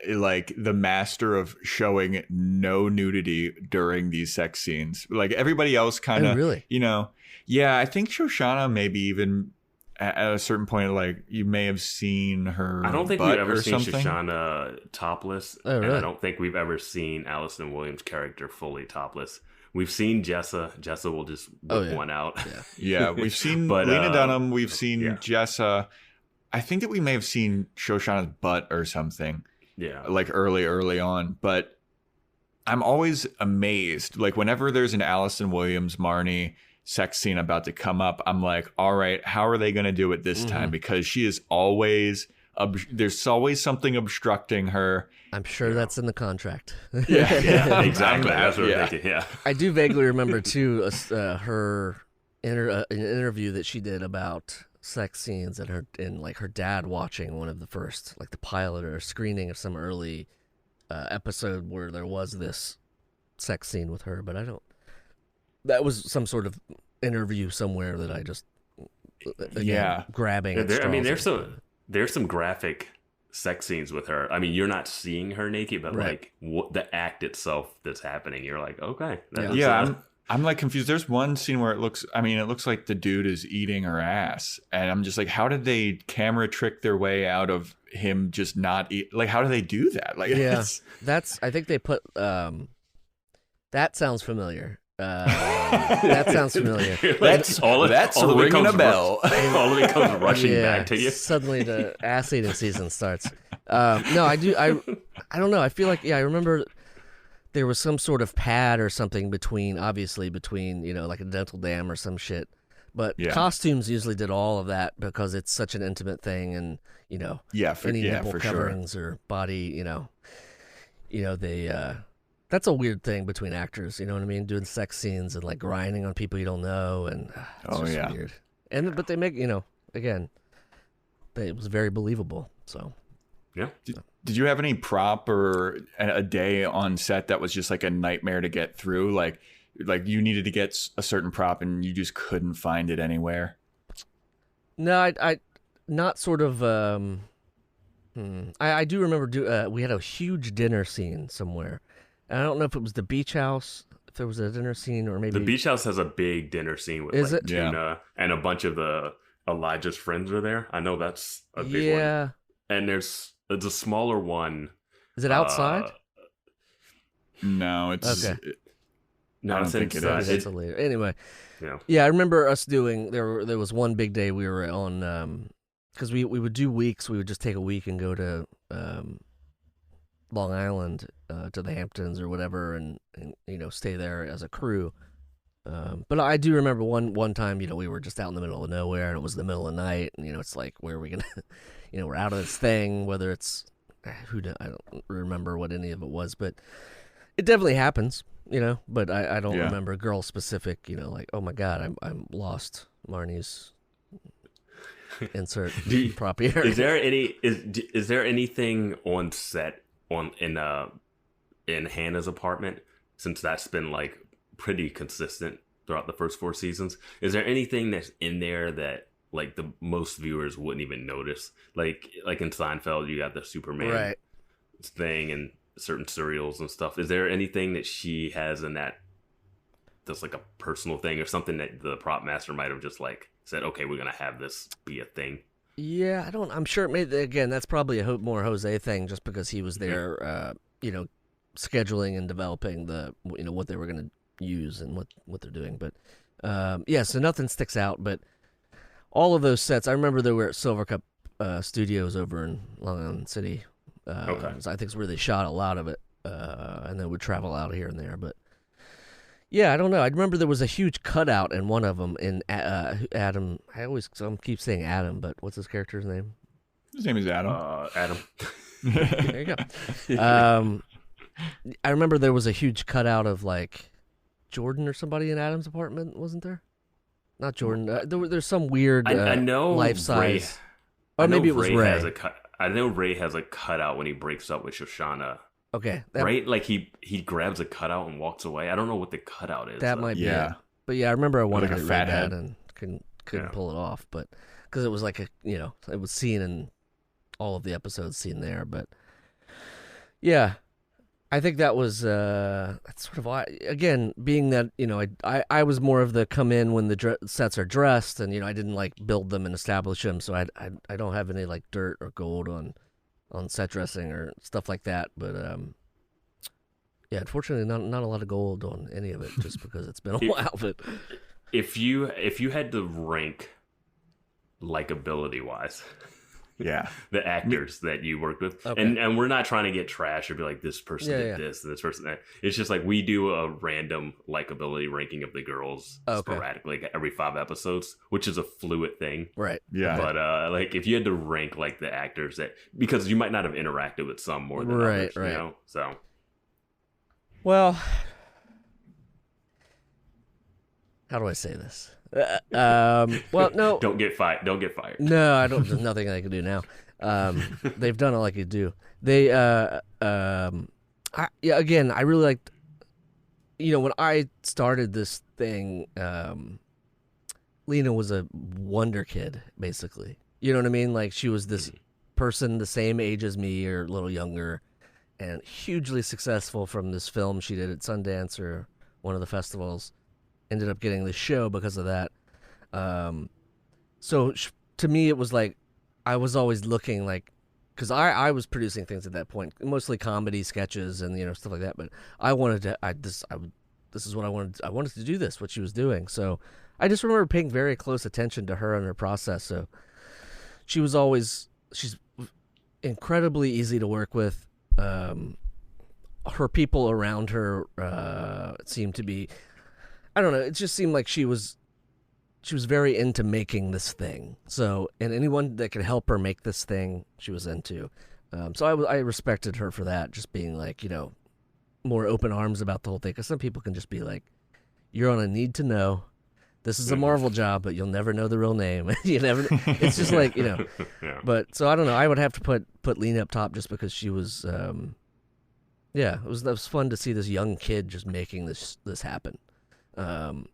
like the master of showing no nudity during these sex scenes. Like everybody else kind of, really? Yeah, I think Shoshanna maybe even at a certain point, like you may have seen her. I don't think butt we've ever or seen something. Shoshana topless, Oh, really? and I don't think we've ever seen Allison Williams' character fully topless. We've seen Jessa. Jessa will just whip one out. Yeah, we've seen But, Lena Dunham. We've seen yeah. Jessa. I think that we may have seen Shoshanna's butt or something. Yeah. Like early on. But I'm always amazed. Like whenever there's an Allison Williams, Marnie sex scene about to come up, I'm like, all right, how are they going to do it this time? Because she is always, there's always something obstructing her. I'm sure that's in the contract. Yeah, exactly. That's what I'm thinking. Yeah. I do vaguely remember too her an interview that she did about sex scenes and like her dad watching one of the first, like the pilot or screening of some early episode where there was this sex scene with her, but that was some sort of interview somewhere that I just grabbing. I mean, there's some graphic sex scenes with her. I mean, you're not seeing her naked, but like the act itself that's happening, you're like, okay, I'm like confused. There's one scene where it looks like the dude is eating her ass, and I'm just like, how did they camera trick their way out of him just not eat? Like, how do they do that? Like, I think they put that sounds familiar. That sounds familiar. That's ringing a bell. All of it comes rushing back to you. Suddenly the ass eating season starts. No, I do. I don't know. I feel like I remember there was some sort of pad or something between like a dental dam or some shit. But costumes usually did all of that because it's such an intimate thing, and any nipple coverings or body, they. That's a weird thing between actors, you know what I mean? Doing sex scenes and like grinding on people you don't know, and it's just weird. But they make, again, it was very believable. So, yeah. Did you have any prop or a day on set that was just like a nightmare to get through? Like you needed to get a certain prop and you just couldn't find it anywhere? No, I not sort of. I do remember we had a huge dinner scene somewhere. I don't know if it was the beach house, if there was a dinner scene, or maybe the beach house has a big dinner scene with tuna and a bunch of the Elijah's friends are there. I know that's a big one. And there's a smaller one. Is it outside? No, it's okay. I don't think it is. It's later. Anyway, I remember us doing. There was one big day we were on because we would do weeks. We would just take a week and go to Long Island to the Hamptons or whatever, and stay there as a crew. But I do remember one time, we were just out in the middle of nowhere, and it was the middle of the night, and it's like, where are we gonna, we're out of this thing. Whether it's I don't remember what any of it was, but It definitely happens, but I don't Yeah. remember girl specific, like, oh my God, I'm lost. Marnie's insert prop here. Is there anything on set in Hannah's apartment, since that's been like pretty consistent throughout the first 4 seasons? Is there anything that's in there that like the most viewers wouldn't even notice? Like in Seinfeld, you got the Superman thing and certain cereals and stuff. Is there anything that she has in that's like a personal thing or something that the prop master might have just like said, okay, we're gonna have this be a thing? Yeah, I'm sure. Maybe again, that's probably a more Jose thing, just because he was there, scheduling and developing what they were going to use and what they're doing. But so nothing sticks out. But all of those sets, I remember they were at Silver Cup Studios over in Long Island City. Okay, so I think it's where they shot a lot of it, and then would travel out here and there. But yeah, I don't know. I remember there was a huge cutout in one of them in Adam. I keep saying Adam, but what's his character's name? His name is Adam. Adam. There you go. I remember there was a huge cutout of like Jordan or somebody in Adam's apartment, wasn't there? Not Jordan. There's some weird I know life size. Ray, or maybe it was Ray. I know Ray has a cutout when he breaks up with Shoshanna. Okay. Right? Like he grabs a cutout and walks away. I don't know what the cutout is. That might be it. But yeah, I remember I wanted like to a read fat head. that and couldn't pull it off, but because it was like it was seen in all of the episodes seen there. But yeah, I think that was that's sort of why, again, being that I was more of the come in when the sets are dressed, and I didn't like build them and establish them, so I don't have any like dirt or gold on set dressing or stuff like that. But yeah, unfortunately, not a lot of gold on any of it, just because it's been a while. But if you had to rank likability wise, yeah, the actors that you worked with, okay. and we're not trying to get trash or be like this person did this and this person that. It's just like we do a random likability ranking of the girls sporadically, like every 5 episodes, which is a fluid thing, right? Yeah, but like if you had to rank like the actors that, because you might not have interacted with some more than others, so. Well, how do I say this? Well, no. Don't get fired. No, I don't. There's nothing I can do now. They've done all I could do. They, again, I really liked, when I started this thing, Lena was a wonder kid, basically. You know what I mean? Like, she was this person the same age as me or a little younger, and hugely successful from this film she did at Sundance or one of the festivals. Ended up getting the show because of that. So to me, it was like I was always looking like, because I was producing things at that point, mostly comedy sketches and stuff like that. But I wanted to. This is what I wanted. I wanted to do this, what she was doing. So I just remember paying very close attention to her and her process. So she's incredibly easy to work with. Her people around her seemed to be, I don't know, it just seemed like she was very into making this thing. So, and anyone that could help her make this thing, she was into. So I respected her for that, just being like, more open arms about the whole thing. Because some people can just be like, you're on a need to know. This is a Marvel job, but you'll never know the real name. It's just like, Yeah. But so I don't know. I would have to put Lena up top just because she was, it was fun to see this young kid just making this happen.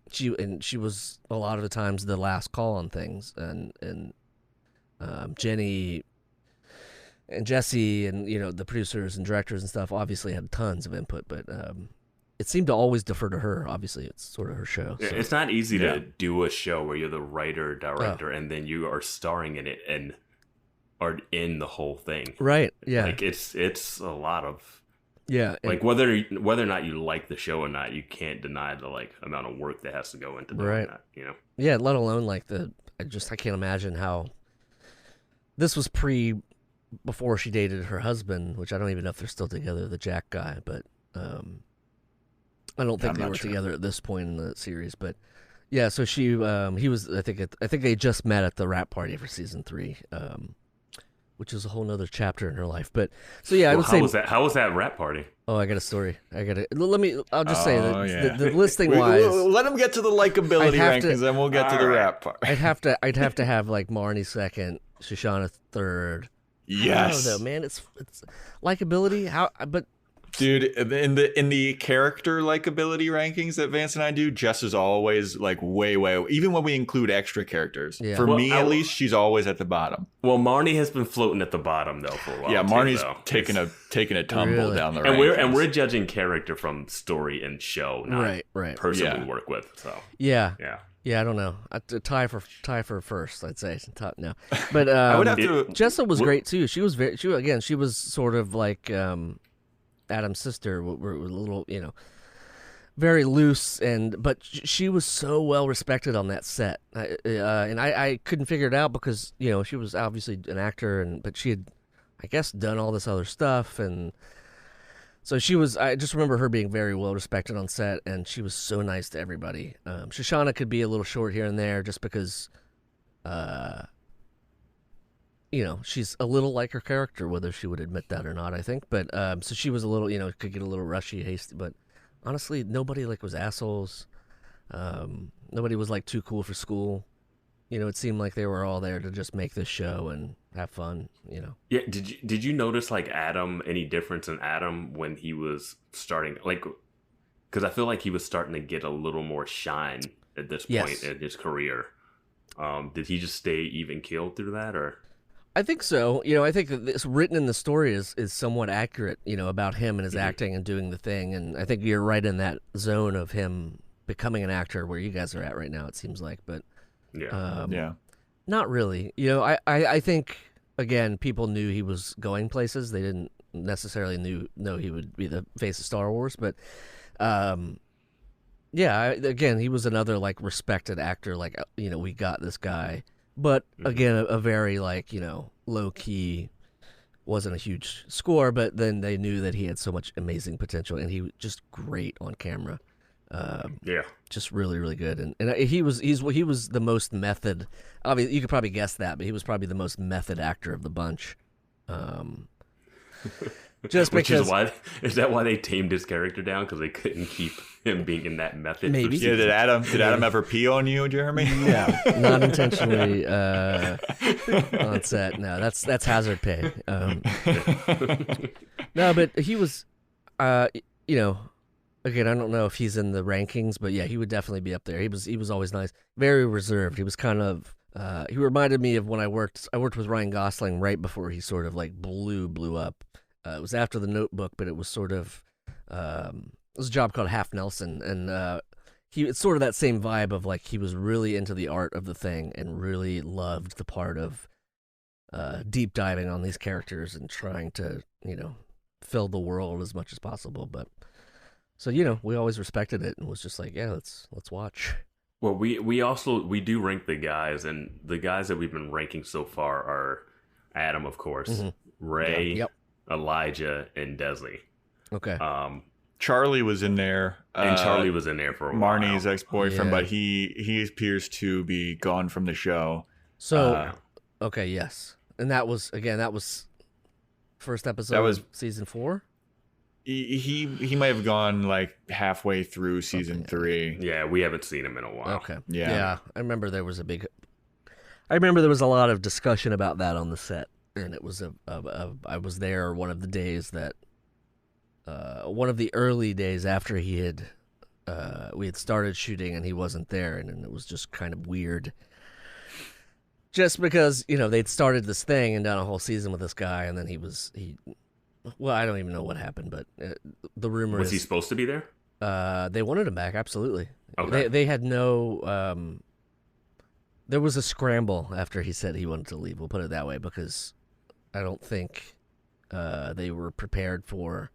She was a lot of the times the last call on things, and Jenny and Jesse and the producers and directors and stuff obviously had tons of input, but it seemed to always defer to her. Obviously, it's sort of her show. So. It's not easy to do a show where you're the writer, director, and then you are starring in it and are in the whole thing. Right. Yeah. Like it's a lot of like whether or not you like the show or not, you can't deny the like amount of work that has to go into doing that. Yeah. Let alone like I can't imagine how this was before she dated her husband, which I don't even know if they're still together, the Jack guy, but I don't think they were together at this point in the series, but yeah. So he was. I think they just met at the wrap party for season 3. which is a whole nother chapter in her life. But so yeah, I would say. How was that rap party? Oh, I got a story. I'll just say that the listing wise. wise. Let him get to the likability rankings, and we'll get to the rap part. I'd have to have like Marnie second, Shoshanna third. Yes. I don't know, though, man. It's likability. But dude, in the character likability rankings that Vance and I do, Jess is always like way, even when we include extra characters. Yeah. For me, at least, she's always at the bottom. Well, Marnie has been floating at the bottom though for a while. Yeah, Marnie's taking a tumble down the rankings. And we're judging character from story and show, not person we work with. So yeah. I don't know. Tie for first, I'd say. No, but I would have to. Jessa was great too. She was sort of like Adam's sister. We're a little, very loose, but she was so well respected on that set, and I couldn't figure it out because she was obviously an actor, but she had, I guess, done all this other stuff, and so she was. I just remember her being very well respected on set, and she was so nice to everybody. Shoshanna could be a little short here and there, just because, she's a little like her character, whether she would admit that or not. I think, but so she was a little, could get a little rushy, hasty, but honestly, nobody was assholes. Nobody was too cool for school. It seemed like they were all there to just make this show and have fun, Yeah, did you notice Adam, any difference in Adam when he was starting, because I feel like he was starting to get a little more shine at this point in his career. Did he just stay even keeled through that, or? I think so. I think that this written in the story is somewhat accurate, about him and his acting and doing the thing, and I think you're right in that zone of him becoming an actor where you guys are at right now, it seems like, but not really. I think, again, people knew he was going places. They didn't necessarily know he would be the face of Star Wars, but again, he was another respected actor. We got this guy, but again, a very low key, wasn't a huge score, but then they knew that he had so much amazing potential, and he was just great on camera. Just really, really good, and he was the most method. Obviously, you could probably guess that, but he was probably the most method actor of the bunch. Just because is that why they tamed his character down, because they couldn't keep him being in that method? Maybe. Yeah. Did Adam ever pee on you, Jeremy? Yeah, not intentionally on set. No, that's hazard pay. No, but he was, again, I don't know if he's in the rankings, but yeah, he would definitely be up there. He was always nice, very reserved. He was kind of. He reminded me of when I worked with Ryan Gosling right before he sort of blew up. It was after The Notebook, but it was sort of it was a job called Half Nelson, and it's sort of that same vibe of he was really into the art of the thing and really loved the part of deep diving on these characters and trying to fill the world as much as possible. But so we always respected it and was just let's watch. Well, we do rank the guys, and the guys that we've been ranking so far are Adam, of course, Ray, Elijah, and Desi. Okay. Charlie was in there. And Charlie was in there for a while. Marnie's ex-boyfriend, but he appears to be gone from the show. So, okay, yes. And that was first episode of season 4? He might have gone halfway through season 3. Yeah, we haven't seen him in a while. Okay. Yeah. I remember there was a lot of discussion about that on the set. And it was I was there one of the days that, one of the early days after we had started shooting and he wasn't there, and it was just kind of weird. Just because they'd started this thing and done a whole season with this guy, and then well, I don't even know what happened, but the rumor was he supposed to be there? They wanted him back, absolutely. Okay. They had no. There was a scramble after he said he wanted to leave. We'll put it that way, because I don't think they were prepared for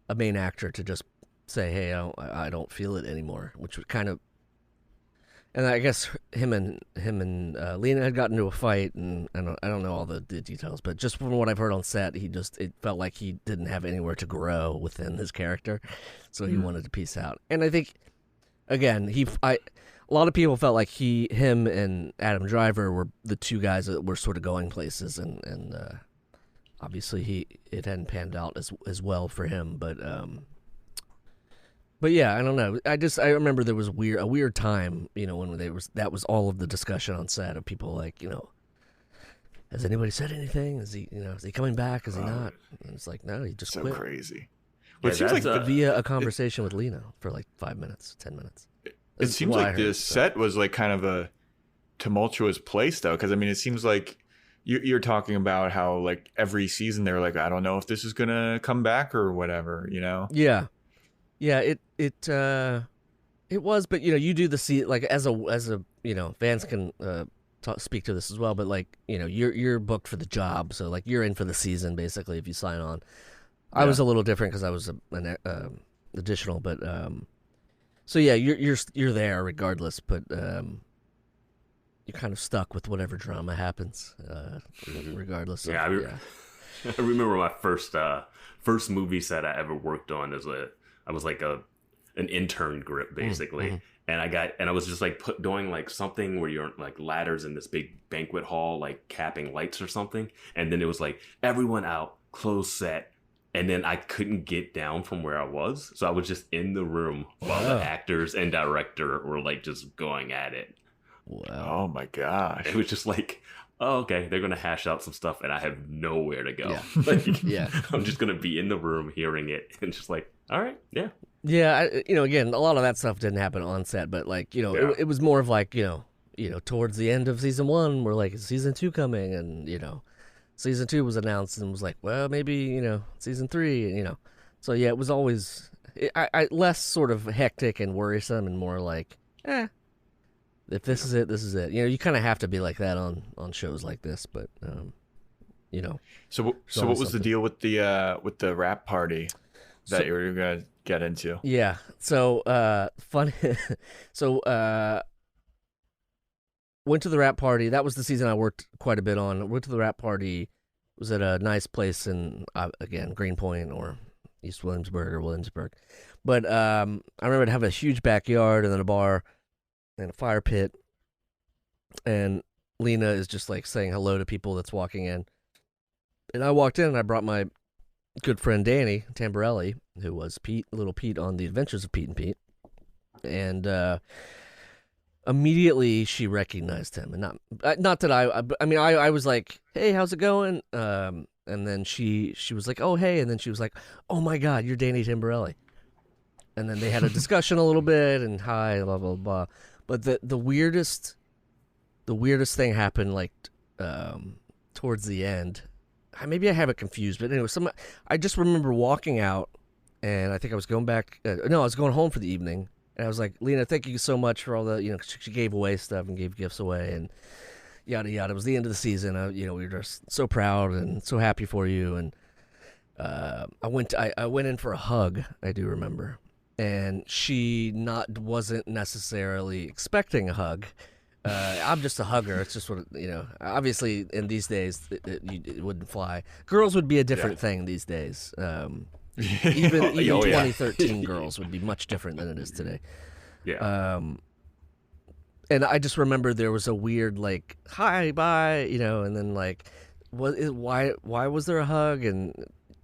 a main actor to just say, "Hey, I don't feel it anymore," which would kind of. And I guess him and Lena had gotten into a fight, and I don't know all the details, but just from what I've heard on set, it felt like he didn't have anywhere to grow within his character, so he wanted to peace out. And I think, again, a lot of people felt like him and Adam Driver were the two guys that were sort of going places, and obviously it hadn't panned out as well for him, but yeah, I don't know. I remember there was a weird time, when that was all of the discussion on set of people like, has anybody said anything? Is he coming back? Is he not? And it's like, no, he just so quit. Crazy. But it seems like via a conversation with Lena for like 5 minutes, 10 minutes. It seems like the set was like kind of a tumultuous place, though, because I mean, it seems like you're talking about how like every season they're like, I don't know if this is gonna come back or whatever, Yeah. It was, but you do the like as a fans can speak to this as well, but like you're booked for the job, so like you're in for the season basically if you sign on. I was a little different because I was an additional, but so yeah, you're there regardless, but you're kind of stuck with whatever drama happens, regardless. Yeah, I remember my first movie set I ever worked on I was like an intern grip basically. Mm-hmm. And I was just like doing like something where you're like ladders in this big banquet hall, like capping lights or something. And then it was like everyone out, close set. And then I couldn't get down from where I was. So I was just in the room while the actors and director were like just going at it. Wow. Oh my gosh. It was just like, oh, okay, they're going to hash out some stuff and I have nowhere to go. Yeah. I'm just going to be in the room hearing it and just like, all right, yeah. Yeah, again, a lot of that stuff didn't happen on set, but like, it was more of like, towards the end of season 1, we're like, is season 2 coming? And, season 2 was announced and was like, well, maybe, season 3, So yeah, it was always I less sort of hectic and worrisome and more like, if this is it, this is it. You kind of have to be like that on shows like this, but So what was the deal with the rap party that you were gonna get into? Yeah. So fun. So went to the rap party. That was the season I worked quite a bit on. Went to the rap party. It was at a nice place in again Greenpoint or East Williamsburg or Williamsburg. But I remember it having a huge backyard and then a bar and a fire pit. And Lena is just like saying hello to people that's walking in. And I walked in and I brought my good friend Danny Tamborelli, who was Little Pete on The Adventures of Pete and Pete. And immediately she recognized him. And not that I was like, hey, how's it going? And then she was like, oh, hey. And then she was like, oh my God, you're Danny Tamborelli. And then they had a discussion a little bit and hi, blah, blah, blah. But the weirdest thing happened like towards the end. Maybe I have it confused, but anyway, I just remember walking out, and I think I was going back. I was going home for the evening, and I was like, Lena, thank you so much for all the, she gave away stuff and gave gifts away, and yada yada. It was the end of the season. We were just so proud and so happy for you, and I went in for a hug. I do remember, and she wasn't necessarily expecting a hug. I'm just a hugger. It's just what obviously in these days it wouldn't fly. Girls would be a different thing these days. Even 2013 girls would be much different than it is today. Yeah. And I just remember there was a weird like hi bye and then like why was there a hug and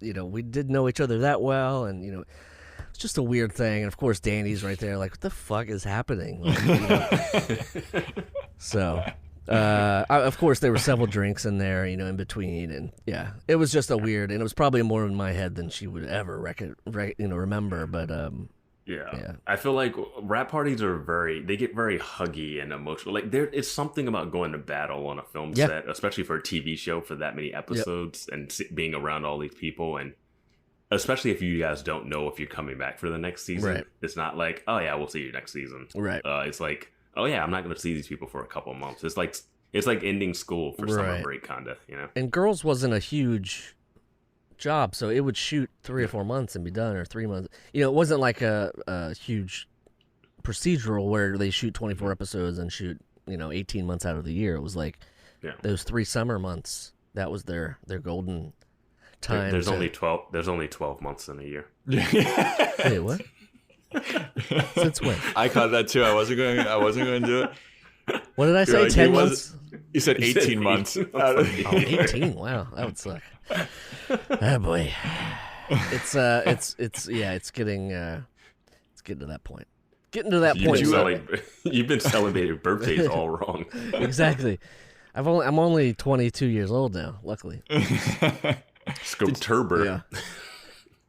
we didn't know each other that well and it's just a weird thing. And of course Danny's right there like what the fuck is happening? Like, so of course there were several drinks in there in between, and yeah, it was just a weird, and it was probably more in my head than she would ever remember, but yeah. I feel like rap parties they get very huggy and emotional. Like there is something about going to battle on a film set, especially for a TV show for that many episodes and being around all these people, and especially if you guys don't know if you're coming back for the next season. Right. It's not like, oh yeah, we'll see you next season. Right. It's like, oh yeah, I'm not going to see these people for a couple of months. It's like ending school for summer break, kind of, And Girls wasn't a huge job, so it would shoot 3 or 4 months and be done, or 3 months. It wasn't like a huge procedural where they shoot 24 episodes and shoot 18 months out of the year. It was like those 3 summer months. That was their golden time. There's only 12 months in a year. Wait, what? Since when? I caught that too. I wasn't going to do it. What did I say? Like, 10 months? You said 18 months. 18. Wow, that would suck. Oh boy. It's getting to that point. Getting to that point. You've been celebrating birthdays all wrong. Exactly. I'm only 22 years old now, luckily. Scoturber. Yeah.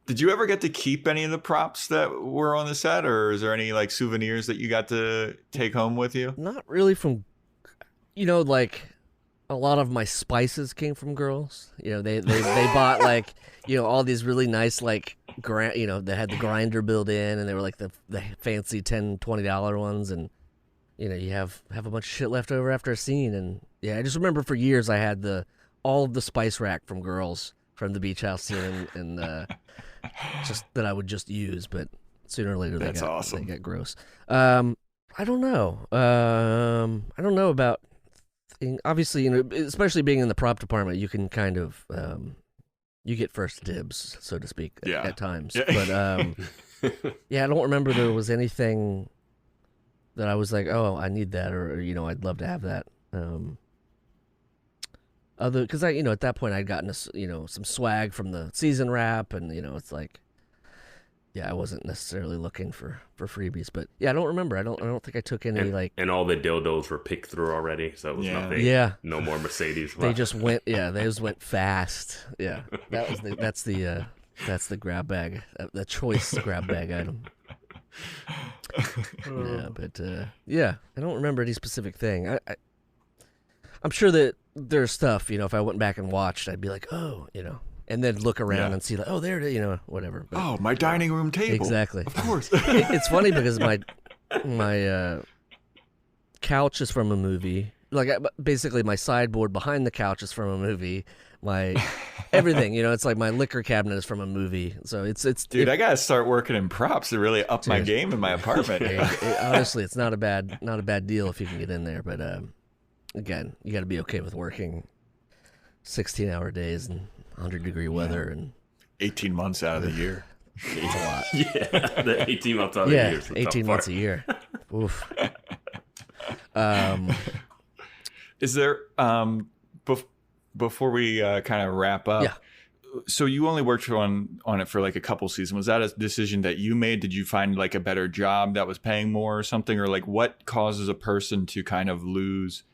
Did you ever get to keep any of the props that were on the set, or is there any like souvenirs that you got to take home with you? Not really from, like a lot of my spices came from girls. They bought like, all these really nice like they had the grinder built in, and they were like the fancy $10, $20 ones, and you have a bunch of shit left over after a scene, and I just remember for years I had all of the spice rack from girls from the beach house scene, and just that I would just use, but sooner or later they got gross. I don't know. I don't know about. Obviously, especially being in the prop department, you can kind of you get first dibs, so to speak, at times. Yeah. But I don't remember there was anything that I was like, oh, I need that, or I'd love to have that. Because at that point I'd gotten some swag from the season wrap, and it's like, I wasn't necessarily looking for freebies, but I don't remember. I don't think I took any and all the dildos were picked through already, so it was nothing. Yeah, no more Mercedes. They just went. Yeah, they just went fast. Yeah, that's the grab bag, the choice grab bag item. But I don't remember any specific thing. I'm sure that there's stuff, if I went back and watched, I'd be like, oh, and then look around and see like, oh, there it is, whatever. But, oh, my dining room table. Exactly. Of course. It's funny because my couch is from a movie. Like basically my sideboard behind the couch is from a movie. My everything, it's like my liquor cabinet is from a movie. So it's dude, I gotta start working in props to really up my game in my apartment. Honestly, it's not a bad deal if you can get in there. But again, you got to be okay with working 16-hour days and 100-degree weather and 18 months out of the year. It's a lot. Yeah, the 18 months out of the year. 18 months a year. Oof. Is there before we kind of wrap up? Yeah. So you only worked on it for like a couple seasons. Was that a decision that you made? Did you find like a better job that was paying more or something, or like what causes a person to kind of lose?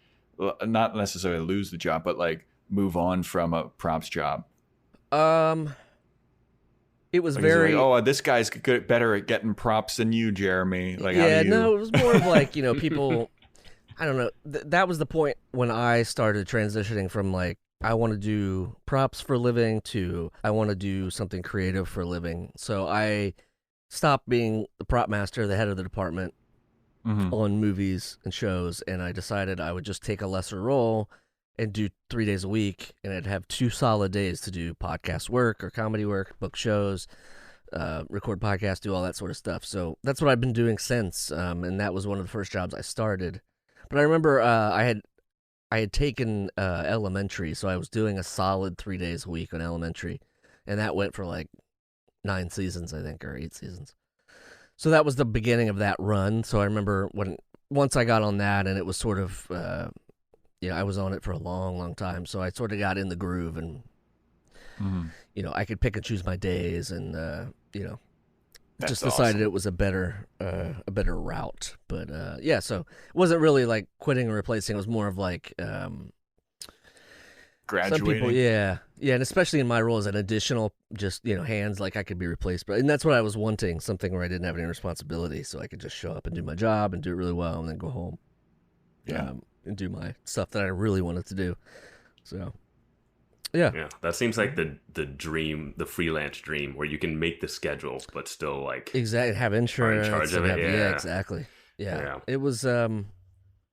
Not necessarily lose the job, but like move on from a props job. It was very. Like, this guy's better at getting props than you, Jeremy. Like, no, it was more of like people. I don't know. That was the point when I started transitioning from like I want to do props for a living to I want to do something creative for a living. So I stopped being the prop master, the head of the department. Mm-hmm. On movies and shows, and I decided I would just take a lesser role and do 3 days a week, and I'd have 2 solid days to do podcast work or comedy work, book shows, record podcasts, do all that sort of stuff. So that's what I've been doing since, and that was one of the first jobs I started. But I remember I had taken elementary, so I was doing a solid 3 days a week on elementary, and that went for like 9 seasons, I think, or 8 seasons. So that was the beginning of that run. So I remember once I got on that, and it was sort of, I was on it for a long, long time. So I sort of got in the groove, and I could pick and choose my days, and just decided it was a better route. But so it wasn't really like quitting and replacing. It was more of like graduating. Some people, and especially in my role as an additional, just hands, like I could be replaced. But and that's what I was wanting, something where I didn't have any responsibility, so I could just show up and do my job and do it really well, and then go home, and do my stuff that I really wanted to do. So, yeah, that seems like the dream, the freelance dream, where you can make the schedule but still like have insurance, in charge of it. Exactly. Yeah, it was.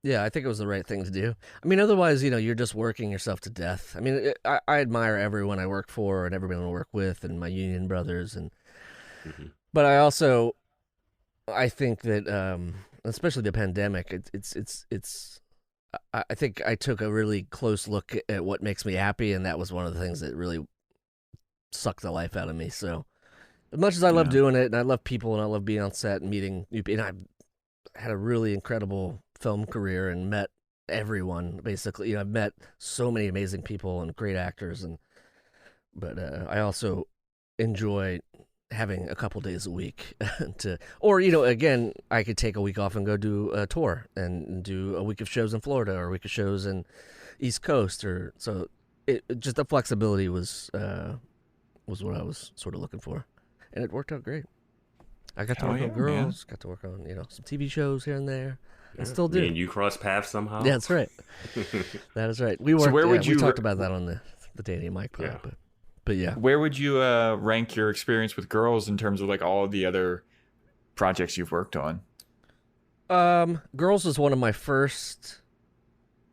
I think it was the right thing to do. I mean, otherwise, you're just working yourself to death. I mean, I admire everyone I work for and everyone I work with, and my union brothers, and but I think that especially the pandemic, I think I took a really close look at what makes me happy, and that was one of the things that really sucked the life out of me. So, as much as I love doing it, and I love people, and I love being on set and meeting new people, and I've had a really incredible film career and met everyone basically. I've met so many amazing people and great actors, but I also enjoy having a couple days a week or again, I could take a week off and go do a tour and do a week of shows in Florida or a week of shows in East Coast, or so it just the flexibility was what I was sort of looking for, and it worked out great. I got to work on girls, got to work on some TV shows here and there, and still do. And you cross paths somehow. Yeah, that's right. That is right. We worked. So where would you? We talked about that on the Danny and Mike pod, but yeah. Where would you rank your experience with girls in terms of like all of the other projects you've worked on? Girls was one of my first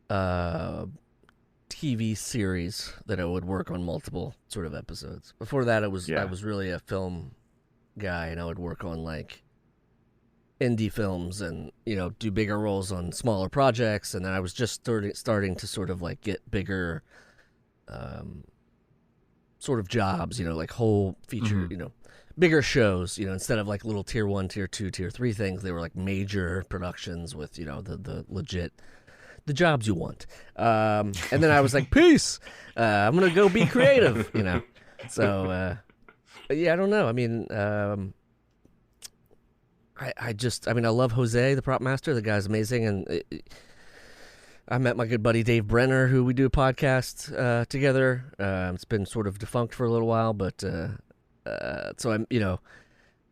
TV series that I would work on multiple sort of episodes. Before that, I was really a film guy, and I would work on like indie films and do bigger roles on smaller projects. And then I was just starting to sort of like get bigger sort of jobs, like whole feature, bigger shows, instead of like little tier 1, tier 2, tier 3 things. They were like major productions with the legit the jobs you want. And then I was like, peace. I'm gonna go be creative, So yeah, I don't know. I mean, I love Jose, the Propmaster. The guy's amazing, and I met my good buddy Dave Brenner, who we do a podcast together. It's been sort of defunct for a little while, but so I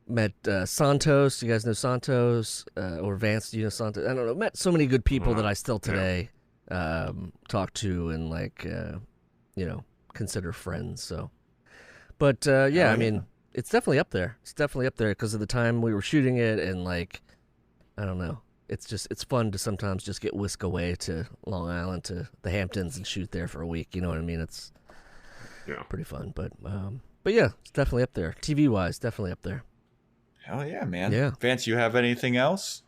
met Santos. You guys know Santos or Vance? Do you know Santos? I don't know. Met so many good people that I still today talk to and like consider friends. So, but I mean, it's definitely up there. It's definitely up there because of the time we were shooting it, and like, I don't know. It's fun to sometimes just get whisked away to Long Island to the Hamptons and shoot there for a week. You know what I mean? It's pretty fun. But yeah, it's definitely up there. TV wise, definitely up there. Hell yeah, man. Yeah. Vance, you have anything else?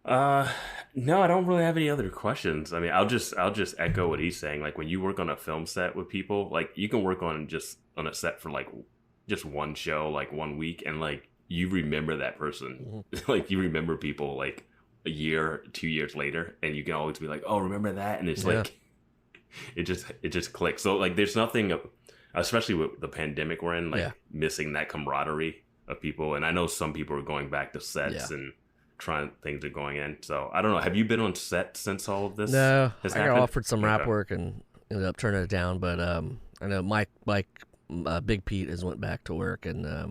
No, I don't really have any other questions. I mean, I'll just echo what he's saying. Like when you work on a film set with people, like you can work on a set for like just one show, like 1 week, and like you remember that person. Mm-hmm. Like you remember people like a year, 2 years later, and you can always be like, oh, remember that? And it's like it just clicks. So like there's nothing, especially with the pandemic we're in, like missing that camaraderie of people. And I know some people are going back to sets and trying things are going in. So I don't know. Have you been on set since all of this? No, has I got offered some rap work and ended up turning it down. But I know Mike, Big Pete has went back to work, and I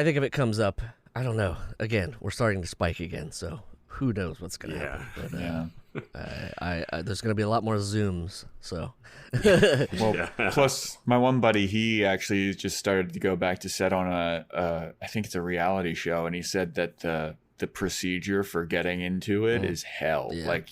think if it comes up, I don't know. Again, we're starting to spike again, so who knows what's going to happen. But, there's going to be a lot more Zooms. So, plus my one buddy, he actually just started to go back to set on I think it's a reality show, and he said that the procedure for getting into it is hell. Yeah. Like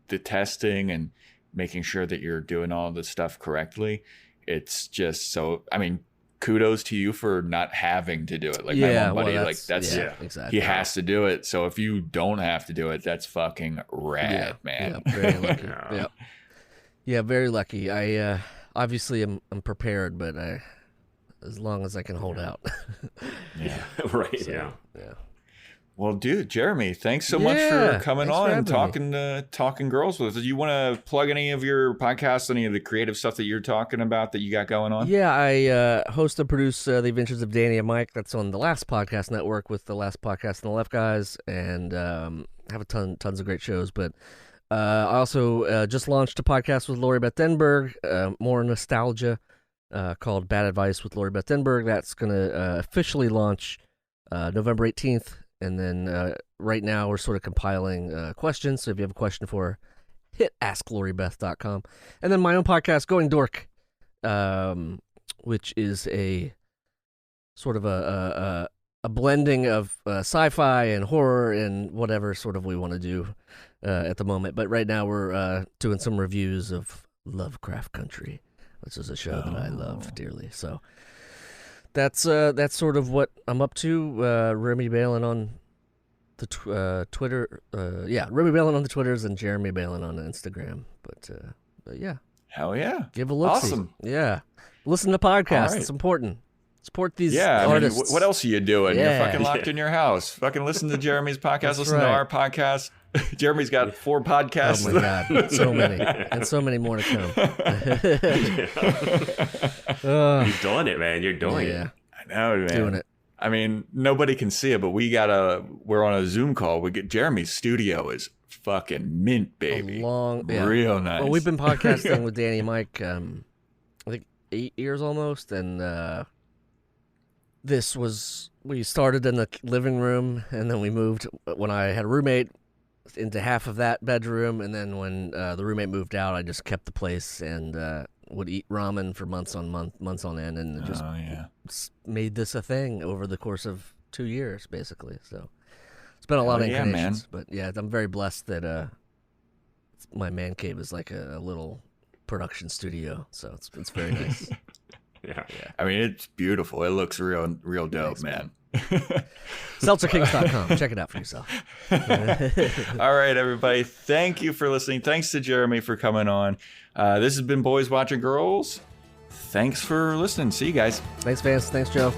the testing and making sure that you're doing all the stuff correctly. It's just so. I mean, kudos to you for not having to do it. Like my one buddy, like that's exactly. He has to do it. So if you don't have to do it, that's fucking rad, man. Yeah, very lucky. Yeah, very lucky. I obviously I'm prepared, but as long as I can hold out. Right. So, yeah. Well, dude, Jeremy, thanks so much for coming on and me. talking girls with us. Do you want to plug any of your podcasts, any of the creative stuff that you're talking about that you got going on? Yeah, I host and produce The Adventures of Danny and Mike. That's on the Last Podcast Network with the Last Podcast and the Left Guys, and have tons of great shows. But I also just launched a podcast with Lori Beth Denberg, more nostalgia, called Bad Advice with Lori Beth Denberg. That's going to officially launch November 18th. And then right now we're sort of compiling questions. So if you have a question for her, hit AskLoriBeth.com. And then my own podcast, Going Dork, which is a sort of a blending of sci-fi and horror and whatever sort of we want to do at the moment. But right now we're doing some reviews of Lovecraft Country, which is a show that I love dearly. So that's sort of what I'm up to. Remy Balon on the Twitter. Remy Balon on the Twitters and Jeremy Balon on Instagram. But yeah. Hell yeah. Give a look. Awesome. Yeah. Listen to podcasts. Right. It's important. Support these artists. I mean, what else are you doing? You're fucking locked in your house. Fucking listen to Jeremy's podcast. Listen to our podcast. Jeremy's got 4 podcasts. Oh my God, so many, and so many more to come. You're doing it, man. You're doing it. I know, man. Doing it. I mean, nobody can see it, but we're on a Zoom call. Jeremy's studio is fucking mint, baby. Real nice. Well, we've been podcasting with Danny and Mike, I think 8 years almost, and we started in the living room, and then we moved when I had a roommate into half of that bedroom, and then when the roommate moved out, I just kept the place and would eat ramen for months on end, and just made this a thing over the course of 2 years, basically. So it's been a lot of incarnations, but yeah, I'm very blessed that my man cave is like a little production studio, so it's very nice. Yeah. I mean, it's beautiful. It looks real dope, man. SeltzerKings.com. Check it out for yourself. All right, everybody. Thank you for listening. Thanks to Jeremy for coming on. This has been Boys Watching Girls. Thanks for listening. See you guys. Thanks, Vance. Thanks, Joe.